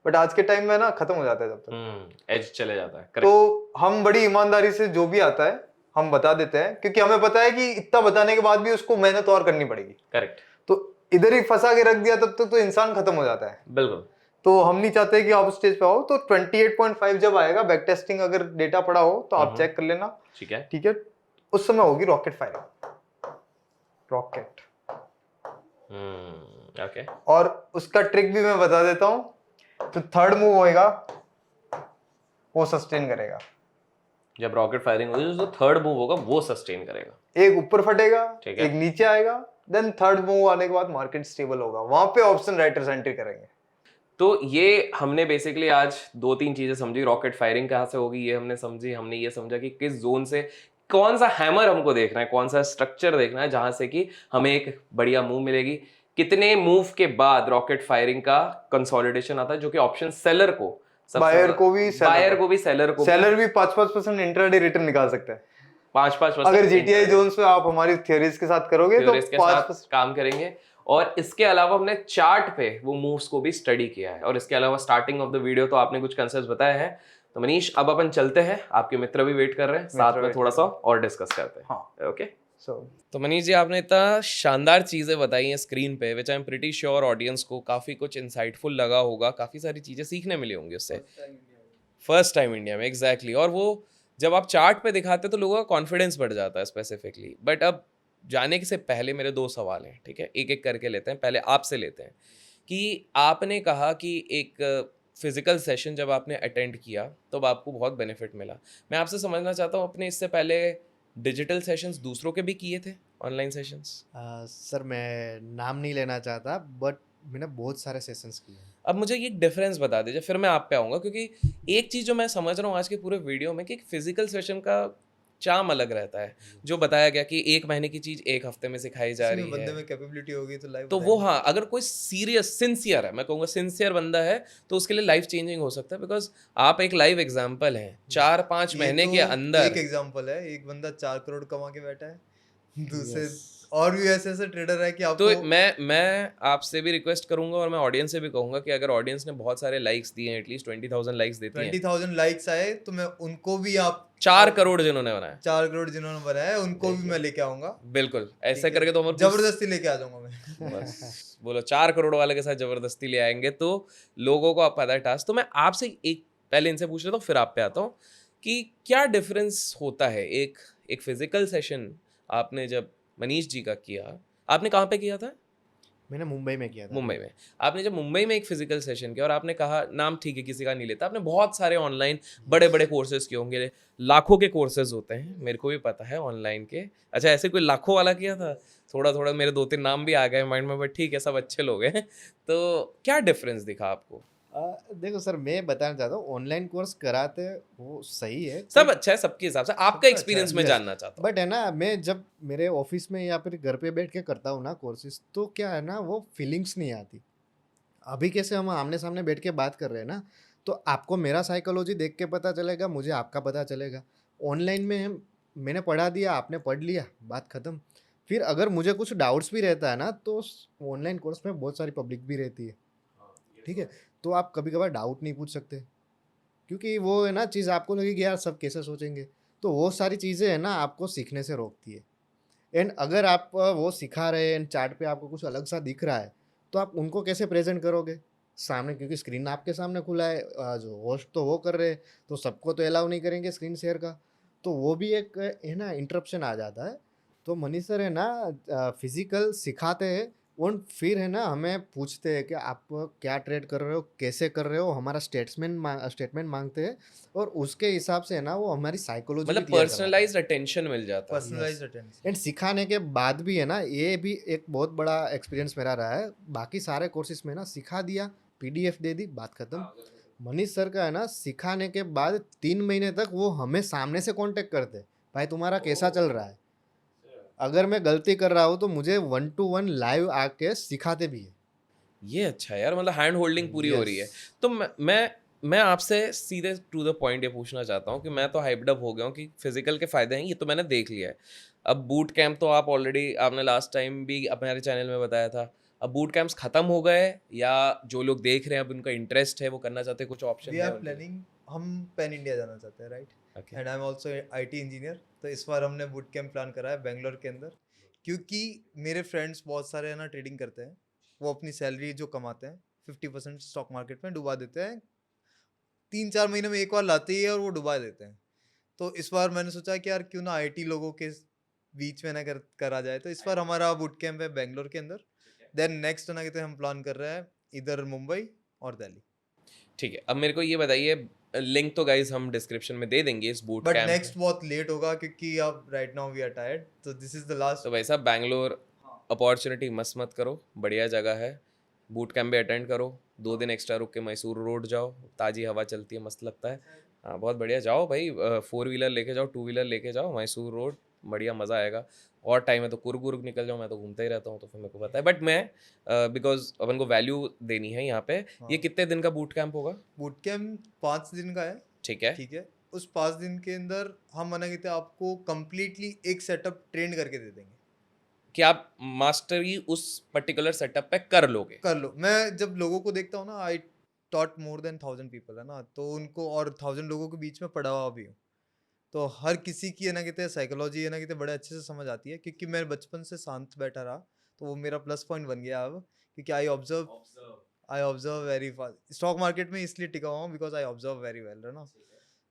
बट आज के टाइम में ना खत्म हो जाता है जब तक, एज चले जाता है। तो हम बड़ी ईमानदारी से जो भी आता है हम बता देते हैं, क्योंकि हमें पता है कि इतना बताने के बाद भी उसको मेहनत और करनी पड़ेगी। करेक्ट, तो इधर ही फंसा के रख दिया तब तक तो इंसान खत्म हो जाता है। बिल्कुल। तो हम नहीं चाहते कि आप स्टेज पे आओ। तो 28.5 जब आएगा, बैक टेस्टिंग अगर डेटा पड़ा हो तो आप चेक कर लेना, ठीक है, ठीक है। उस समय होगी रॉकेट फायरिंग, रॉकेट। ओके, और उसका ट्रिक भी मैं बता देता हूँ। तो थर्ड मूव होएगा वो सस्टेन करेगा। जब रॉकेट फायरिंग होगी तो थर्ड मूव होगा वो सस्टेन करेगा, एक ऊपर फटेगा, ठीक है, एक नीचे आएगा, देन थर्ड मूव आने के बाद मार्केट स्टेबल होगा, वहां पे ऑप्शन राइटर्स एंट्री करेंगे। तो ये हमने बेसिकली आज 2-3 चीजें समझी। रॉकेट फायरिंग कहाँ से होगी ये हमने समझी, हमने ये समझा कि किस जोन से कौन सा हैमर हमको देखना है, कौन सा स्ट्रक्चर देखना है जहां से कि हमें एक बढ़िया मूव मिलेगी। कितने मूव के बाद रॉकेट फायरिंग का कंसोलिडेशन आता है, जो कि ऑप्शन सेलर को, बायर को भी, सेलर को भी, सेलर भी 5% इंट्राडे रिटर्न निकाल सकता है। 5% अगर जीटीआई जोन्स पे आप हमारी थ्योरीज के साथ करोगे तो 5% काम करेंगे। और इसके अलावा हमने चार्ट पे वो मूव्स को भी स्टडी किया है। और इसके अलावा स्टार्टिंग ऑफ द वीडियो तो आपने कुछ कंसेप्ट्स बताए हैं। तो मनीष अब अपन चलते हैं, आपके मित्र भी वेट कर रहे हैं, साथ में थोड़ा सा और डिस्कस करते हैं। हाँ, ओके। तो मनीष जी आपने इतना शानदार चीज़ें बताई हैं स्क्रीन पे, which I am pretty sure audience को काफ़ी कुछ इंसाइटफुल लगा होगा, काफ़ी सारी चीज़ें सीखने मिली होंगी उससे। फर्स्ट टाइम इंडिया में, एग्जैक्टली। और वो जब आप चार्ट पे दिखाते तो लोगों का कॉन्फिडेंस बढ़ जाता है स्पेसिफिकली। बट अब जाने से पहले मेरे 2 सवाल हैं, ठीक है, एक एक करके लेते हैं। पहले आपसे लेते हैं कि आपने कहा कि एक फिजिकल सेशन जब आपने अटेंड किया तब आपको बहुत बेनिफिट मिला। मैं आपसे समझना चाहता हूँ, अपने इससे पहले डिजिटल सेशंस दूसरों के भी किए थे, ऑनलाइन सेशंस? सर मैं नाम नहीं लेना चाहता, बट मैंने बहुत सारे सेशंस किए हैं। अब मुझे ये डिफरेंस बता दीजिए, फिर मैं आप पे आऊँगा। क्योंकि एक चीज़ जो मैं समझ रहा हूँ आज के पूरे वीडियो में कि एक फिजिकल सेशन का चार्म अलग रहता है। जो बताया गया कि 1 महीने की चीज़ 1 हफ्ते में सिखाई जा रही बंदे है, में कैपेबिलिटी होगी तो लाइव तो वो हाँ, अगर कोई सीरियस सिंसियर है, मैं कहूँगा सिंसियर बंदा है, तो उसके लिए लाइफ चेंजिंग हो सकता है। बिकॉज आप एक लाइव एग्जाम्पल हैं। 4-5 महीने के अंदर एक एग्जांपल है, एक बंदा 4 करोड़ कमा के बैठा है, दूसरे और भी ऐसे ऐसे ट्रेडर है कि आपको। तो मैं आपसे भी रिक्वेस्ट करूंगा और मैं ऑडियंस से भी कहूंगा कि अगर ऑडियंस ने बहुत सारे लाइक्स दिए हैं, एटलीस्ट 20,000 लाइक्स देती हैं, 20,000 लाइक्स आए तो मैं उनको भी, आप 4 करोड़ जिन्होंने बनाया, 4 करोड़ जिन्होंने बनाया है उनको भी मैं लेके आऊंगा। बिल्कुल ऐसे करके तो जबरदस्ती लेके आ जाऊंगा मैं। बस बोलो 4 करोड़ वाले के साथ जबरदस्ती ले आएंगे तो लोगों को आप पता है टास्क। तो मैं आपसे एक पहले इनसे पूछ लेता हूँ, फिर आप पे आता हूँ कि क्या डिफरेंस होता है एक फिजिकल सेशन आपने जब मनीष जी का किया, आपने कहाँ पे किया था? मैंने मुंबई में किया था। मुंबई में। आपने जब मुंबई में एक फिजिकल सेशन किया और आपने कहा, नाम ठीक है किसी का नहीं लेता, आपने बहुत सारे ऑनलाइन बड़े बड़े कोर्सेज किए होंगे, लाखों के कोर्सेज होते हैं, मेरे को भी पता है ऑनलाइन के। अच्छा, ऐसे कोई लाखों वाला किया था? थोड़ा मेरे 2-3 नाम भी आ गए माइंड में, बट ठीक है, सब अच्छे लोग हैं। तो क्या डिफरेंस दिखा आपको? देखो सर, मैं बताना चाहता हूँ, ऑनलाइन कोर्स कराते वो सही है, सब अच्छा है सबके हिसाब से, आपका सबका अच्छा एक्सपीरियंस है। मैं यस, जानना चाहता हूँ। बट है ना, मैं जब मेरे ऑफिस में या फिर घर पे बैठ के करता हूँ ना कोर्सेज, तो क्या है ना, वो फीलिंग्स नहीं आती। अभी कैसे हम आमने सामने बैठ के बात कर रहे हैं ना, तो आपको मेरा साइकोलॉजी देख के पता चलेगा, मुझे आपका पता चलेगा। ऑनलाइन में मैंने पढ़ा दिया, आपने पढ़ लिया, बात खत्म। फिर अगर मुझे कुछ डाउट्स भी रहता है ना, तो ऑनलाइन कोर्स में बहुत सारी पब्लिक भी रहती है, ठीक है। तो आप कभी कभार डाउट नहीं पूछ सकते, क्योंकि वो है ना चीज़, आपको लगेगी यार सब कैसे सोचेंगे। तो वो सारी चीज़ें है ना, आपको सीखने से रोकती है। एंड अगर आप वो सिखा रहे हैं एंड चार्ट पे आपको कुछ अलग सा दिख रहा है, तो आप उनको कैसे प्रेजेंट करोगे सामने, क्योंकि स्क्रीन आपके सामने खुला है, जो होस्ट तो वो कर रहे हैं, तो सबको तो अलाउ नहीं करेंगे स्क्रीन शेयर का। तो वो भी एक है ना इंटरप्शन आ जाता है। तो मनीष सर है ना फिजिकल सिखाते हैं, और फिर है ना हमें पूछते हैं कि आप क्या ट्रेड कर रहे हो, कैसे कर रहे हो, हमारा स्टेटमेंट मांगते हैं, और उसके हिसाब से है ना वो हमारी साइकोलॉजी भी मतलब तैयार करवाते हैं। पर्सनलाइज्ड अटेंशन मिल जाता है। Personalised attention. एंड सिखाने के बाद भी है ना, ये भी एक बहुत बड़ा एक्सपीरियंस मेरा रहा है। बाकी सारे कोर्सेज में ना सिखा दिया, पीडीएफ दे दी, बात खत्म। मनीष सर का है ना, सिखाने के बाद 3 महीने तक वो हमें सामने से कांटेक्ट करते, भाई तुम्हारा कैसा चल रहा है। अगर मैं गलती कर रहा हूँ तो मुझे 1 to 1 लाइव आके सिखाते भी है। ये अच्छा है यार, मतलब हैंड होल्डिंग पूरी हो यस। रही है। तो मैं आपसे सीधे टू द पॉइंट ये पूछना चाहता हूँ कि मैं तो हाइप्ड अप हो गया हूँ कि फिजिकल के फायदे हैं, ये तो मैंने देख लिया है। अब बूट कैंप तो आप ऑलरेडी, आपने लास्ट टाइम भी हमारे चैनल में बताया था। अब बूट कैंप्स खत्म हो गए, या जो लोग देख रहे हैं अब उनका इंटरेस्ट है, वो करना चाहते हैं, कुछ ऑप्शन वी है आर उनके लिए? प्लानिंग, हम पैन इंडिया जाना चाहते हैं, right. Okay. And I am also IT engineer, तो इस बार हमने बूट कैंप प्लान करा है बेंगलोर के अंदर। क्योंकि मेरे फ्रेंड्स बहुत सारे है ना ट्रेडिंग करते हैं, वो अपनी सैलरी जो कमाते हैं 50% स्टॉक मार्केट में डुबा देते हैं, 3-4 महीने में एक बार लाते ही है और वो डुबा देते हैं। तो इस बार मैंने सोचा कि यार क्यों ना आईटी लोगों के बीच में ना करा जाए, तो इस बार हमारा बूट कैंप है बेंगलोर के अंदर। देन नेक्स्ट ना कहते हैं हम प्लान कर रहे हैं इधर मुंबई और दिल्ली। ठीक है, अब मेरे को ये बताइए, लिंक तो गाइज हम डिस्क्रिप्शन में दे देंगे इस बूट बट कैंप। नेक्स्ट बहुत लेट होगा क्योंकि अब right now we are tired, तो दिस इज द लास्ट। तो भाई साहब, बैंगलोर अपॉर्चुनिटी मस मत करो, बढ़िया जगह है। बूट कैंप भी अटेंड करो, 2 दिन एक्स्ट्रा रुक के मैसूर रोड जाओ, ताज़ी हवा चलती है, मस्त लगता है। हाँ, बहुत बढ़िया, जाओ भाई, 4 व्हीलर लेके जाओ, 2 व्हीलर लेके जाओ मैसूर रोड, बढ़िया मज़ा आएगा। और टाइम है तो कुर्ग वुर्ग निकल जाओ, मैं तो घूमता ही रहता हूँ, तो फिर मेरे को पता है। बट मैं बिकॉज अपन को वैल्यू देनी है यहाँ पे। हाँ। ये कितने दिन का बूट कैंप होगा? बूट कैंप 5 दिन का है, ठीक है। ठीक है। उस 5 दिन के अंदर हम मना कहते हैं आपको कंप्लीटली एक सेटअप ट्रेन करके दे देंगे। कि आप मास्टरी उस पर्टिकुलर सेटअप पे कर लोगे? कर लो। मैं जब लोगों को देखता हूँ ना, I taught more than 1000 people है ना, तो उनको और 1000 लोगों के बीच में पढ़ा हुआ भी हूँ, तो हर किसी की है ना कहते हैं साइकोलॉजी है ना कहते हैं बड़े अच्छे से समझ आती है। क्योंकि मैं बचपन से शांत बैठा रहा, तो वो मेरा प्लस पॉइंट बन गया अब। क्योंकि I observe very fast, stock market में इसलिए टिका हुआ हूँ because I observe very well, है ना।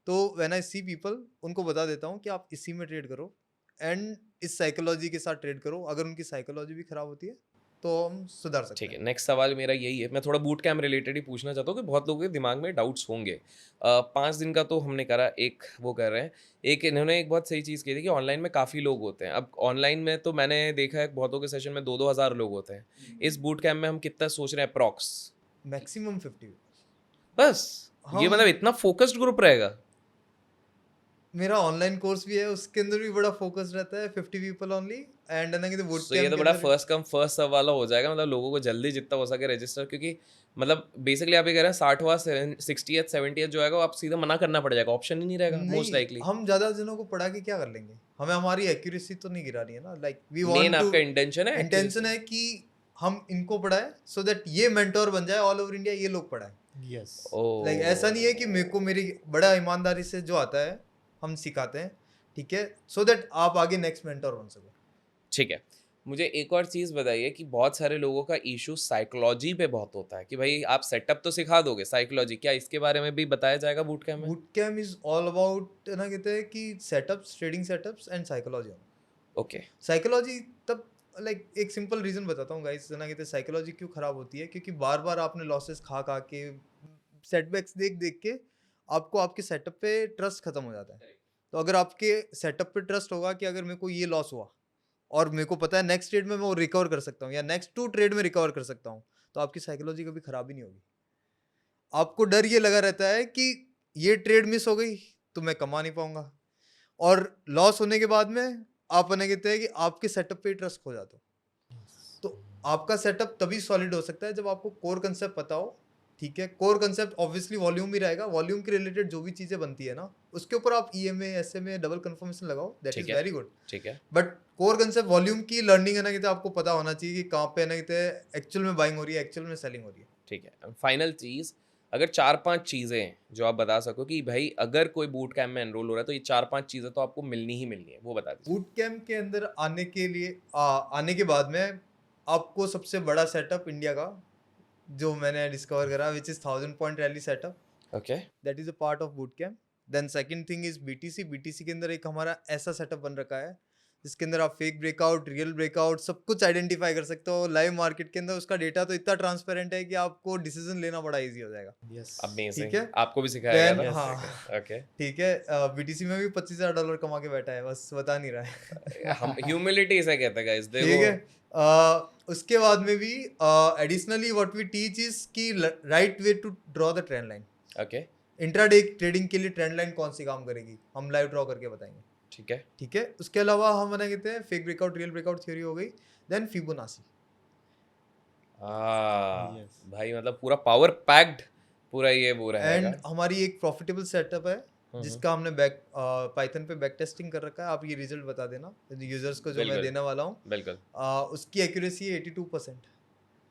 तो व्हेन आई सी पीपल, उनको बता देता हूँ कि आप इसी में ट्रेड करो एंड इस साइकोलॉजी के साथ ट्रेड करो। अगर उनकी साइकोलॉजी भी खराब होती है तो हम सुधार सकते ठीक है, हैं। नेक्स्ट सवाल मेरा यही है, मैं थोड़ा बूट कैम्प रिलेटेड ही पूछना चाहता हूँ कि बहुत लोगों के दिमाग में डाउट्स होंगे। 5 दिन का तो हमने करा, एक वो कर रहे हैं, एक इन्होंने एक बहुत सही चीज़ की थी कि ऑनलाइन में काफ़ी लोग होते हैं। अब ऑनलाइन में तो मैंने देखा है बहुतों के सेशन में 2-2 हज़ार लोग होते हैं। इस बूट कैम्प में हम कितना सोच रहे हैं अप्रॉक्स? मैक्सिमम 50। बस? ये हम मतलब इतना फोकस्ड ग्रुप रहेगा? मेरा ऑनलाइन कोर्स भी है, उसके अंदर भी बड़ा फोकस रहता है, 50 पीपल ओनली। एंड है ना कि बूट सो ये कैंप तो के बड़ा अंदर फर्स्ट कम फर्स्ट सर्व वाला हो जाएगा, मतलब लोगों को जल्दी जितना हो सके रजिस्टर, क्योंकि मतलब बेसिकली आप ये कह रहे हैं 60वां 60th 70th जो आएगा वो आप सीधा मना करना पड़ जाएगा, ऑप्शन ही नहीं रहेगा मोस्ट नहीं, लाइकली। हम ज्यादा जनों को पढ़ा के क्या कर लेंगे, हमें हमारी एक्यूरेसी तो नहीं गिरानी है ना। Like we main want to, आपका इंटेंशन है इंटेंशन accuracy। है कि हम इनको पढ़ाए सो दैट ये मेंटोर बन जाए ऑल ओवर इंडिया, ये लोग पढ़ाए। यस। लाइक ऐसा नहीं है कि मेरे को मेरी बड़ा ईमानदारी से जो आता है हम सिखाते हैं, ठीक है, सो दैट आप आगे नेक्स्ट मेंटोर बन सको। ठीक है, मुझे एक और चीज़ बताइए कि बहुत सारे लोगों का इशू साइकोलॉजी पे बहुत होता है कि भाई आप सेटअप तो सिखा दोगे, साइकोलॉजी क्या, इसके बारे में भी बताया जाएगा बूट कैम्प में? Boot camp is all about ना कहते हैं कि setups, trading setups and psychology. Okay. Psychology तब लाइक एक सिंपल रीजन बताता हूँ गाइस, ना कहते हैं साइकोलॉजी क्यों खराब होती है, क्योंकि बार बार आपने लॉसेस खा खा के, सेटबैक्स देख देख के आपको आपके सेटअप पे ट्रस्ट खत्म हो जाता है। तो अगर आपके सेटअप पे ट्रस्ट होगा कि अगर मेरे को ये लॉस हुआ और मेरे को पता है नेक्स्ट ट्रेड में मैं वो रिकवर कर सकता हूँ या नेक्स्ट 2 ट्रेड में रिकवर कर सकता हूँ, तो आपकी साइकोलॉजी कभी खराब ही नहीं होगी। आपको डर ये लगा रहता है कि ये ट्रेड मिस हो गई तो मैं कमा नहीं पाऊंगा, और लॉस होने के बाद में आप बने कहते हैं कि आपके सेटअप पे ट्रस्ट खो जाता हो। तो आपका सेटअप तभी सॉलिड हो सकता है जब आपको कोर कंसेप्ट पता हो। ठीक है, कोर कंसेप्ट ऑब्वियसली वॉल्यूम भी रहेगा, वॉल्यूम के रिलेटेड जो भी चीजें बनती है ना उसके ऊपर आप ईएमए एसएमए डबल कंफर्मेशन लगाओ, दैट ठीक इज है। Very good. ठीक है। बट कोर कंसेप्ट वॉल्यूम की लर्निंग है ना, कहते आपको पता होना चाहिए कि कहाँ पे है ना, कहते एक्चुअल में बाइंग हो रही है, एक्चुअल में सेलिंग हो रही है। ठीक है। फाइनल चीज़, अगर 4-5 चीज़ें जो आप बता सको कि भाई अगर कोई बूट कैम्प में एनरोल हो रहा है तो ये 4-5 चीज़ें तो आपको मिलनी ही मिलनी है, वो बता दीजिए। बूट कैंप के अंदर आने के लिए आने के बाद में आपको सबसे बड़ा सेटअप इंडिया का जो मैंने डिस्कवर करा which is 1000 point rally setup, okay. That is a part of boot camp. Then second thing is BTC. BTC के अंदर एक हमारा ऐसा सेटअप बन रखा है जिसके अंदर आप फेक ब्रेकआउट, रियल ब्रेकआउट सब कुछ आइडेंटिफाई कर सकते हो। लाइव मार्केट के अंदर उसका डेटा तो इतना ट्रांसपेरेंट है कि आपको डिसीजन लेना बड़ा इजी हो जाएगा। Yes amazing. ठीक है। आपको भी सिखाया गया Then, था? हाँ ओके। ठीक है, बीटीसी में भी $25,000 कमा के बैठा है, बस बता नहीं रहा है। हम ह्यूमिलिटी इसे कहते हैं गाइस, ठीक देखो। है, उसके बाद में भी additionally what we teach is कि right way to draw the trend line. Okay. Intraday trading के लिए ट्रेंड लाइन कौन सी काम करेगी हम लाइव ड्रॉ करके बताएंगे। ठीक है। ठीक है, उसके अलावा हम मना कहते हैं fake breakout, real breakout theory हो गई। Then Fibonacci. Yes. भाई मतलब पूरा पावर पैक्ड पूरा ये वो रहेगा। एंड हमारी एक प्रॉफिटेबल सेटअप है जिसका हमने बैक पाइथन पे बैक टेस्टिंग कर रखा है। आप ये रिजल्ट बता देना यूजर्स को जो मैं बिल्कुल। देने वाला हूँ। बिल्कुल। उसकी एक्यूरेसी है 82%।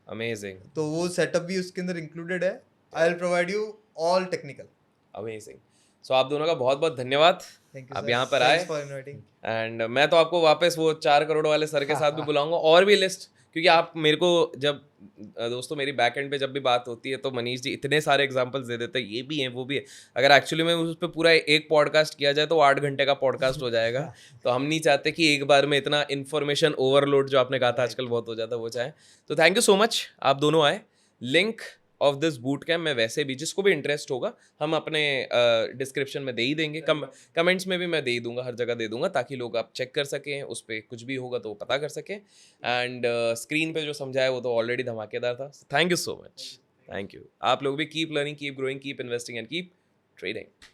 अमेजिंग। तो वो सेटअप भी उसके अंदर इंक्लूडेड है। I will provide you all technical. Amazing. So आप दोनों का बहुत बहुत धन्यवाद, थैंक यू आप सर, यहाँ पर आए। Thanks for inviting. एंड मैं तो आपको वापस वो 4 करोड़ वाले सर के साथ भी बुलाऊंगा और भी लिस्ट, क्योंकि आप मेरे को जब दोस्तों मेरी बैक एंड पे जब भी बात होती है तो मनीष जी इतने सारे एग्जांपल्स दे देते हैं, ये भी है वो भी है। अगर एक्चुअली में उस पर पूरा एक पॉडकास्ट किया जाए तो 8 घंटे का पॉडकास्ट हो जाएगा। तो हम नहीं चाहते कि एक बार में इतना इन्फॉर्मेशन ओवरलोड जो आपने कहा था आजकल बहुत हो जाता है वो चाहे। तो थैंक यू सो मच, आप दोनों आए। Link of this boot camp मैं वैसे भी जिसको भी इंटरेस्ट होगा हम अपने डिस्क्रिप्शन में दे ही देंगे, कमेंट्स में भी मैं दे ही दूंगा, हर जगह दे दूंगा ताकि लोग आप चेक कर सकें, उस पर कुछ भी होगा तो वो पता कर सकें। एंड स्क्रीन पे जो समझाया वो तो ऑलरेडी धमाकेदार था। Thank you so much, thank you. आप लोग भी keep learning, keep growing, keep investing and keep trading.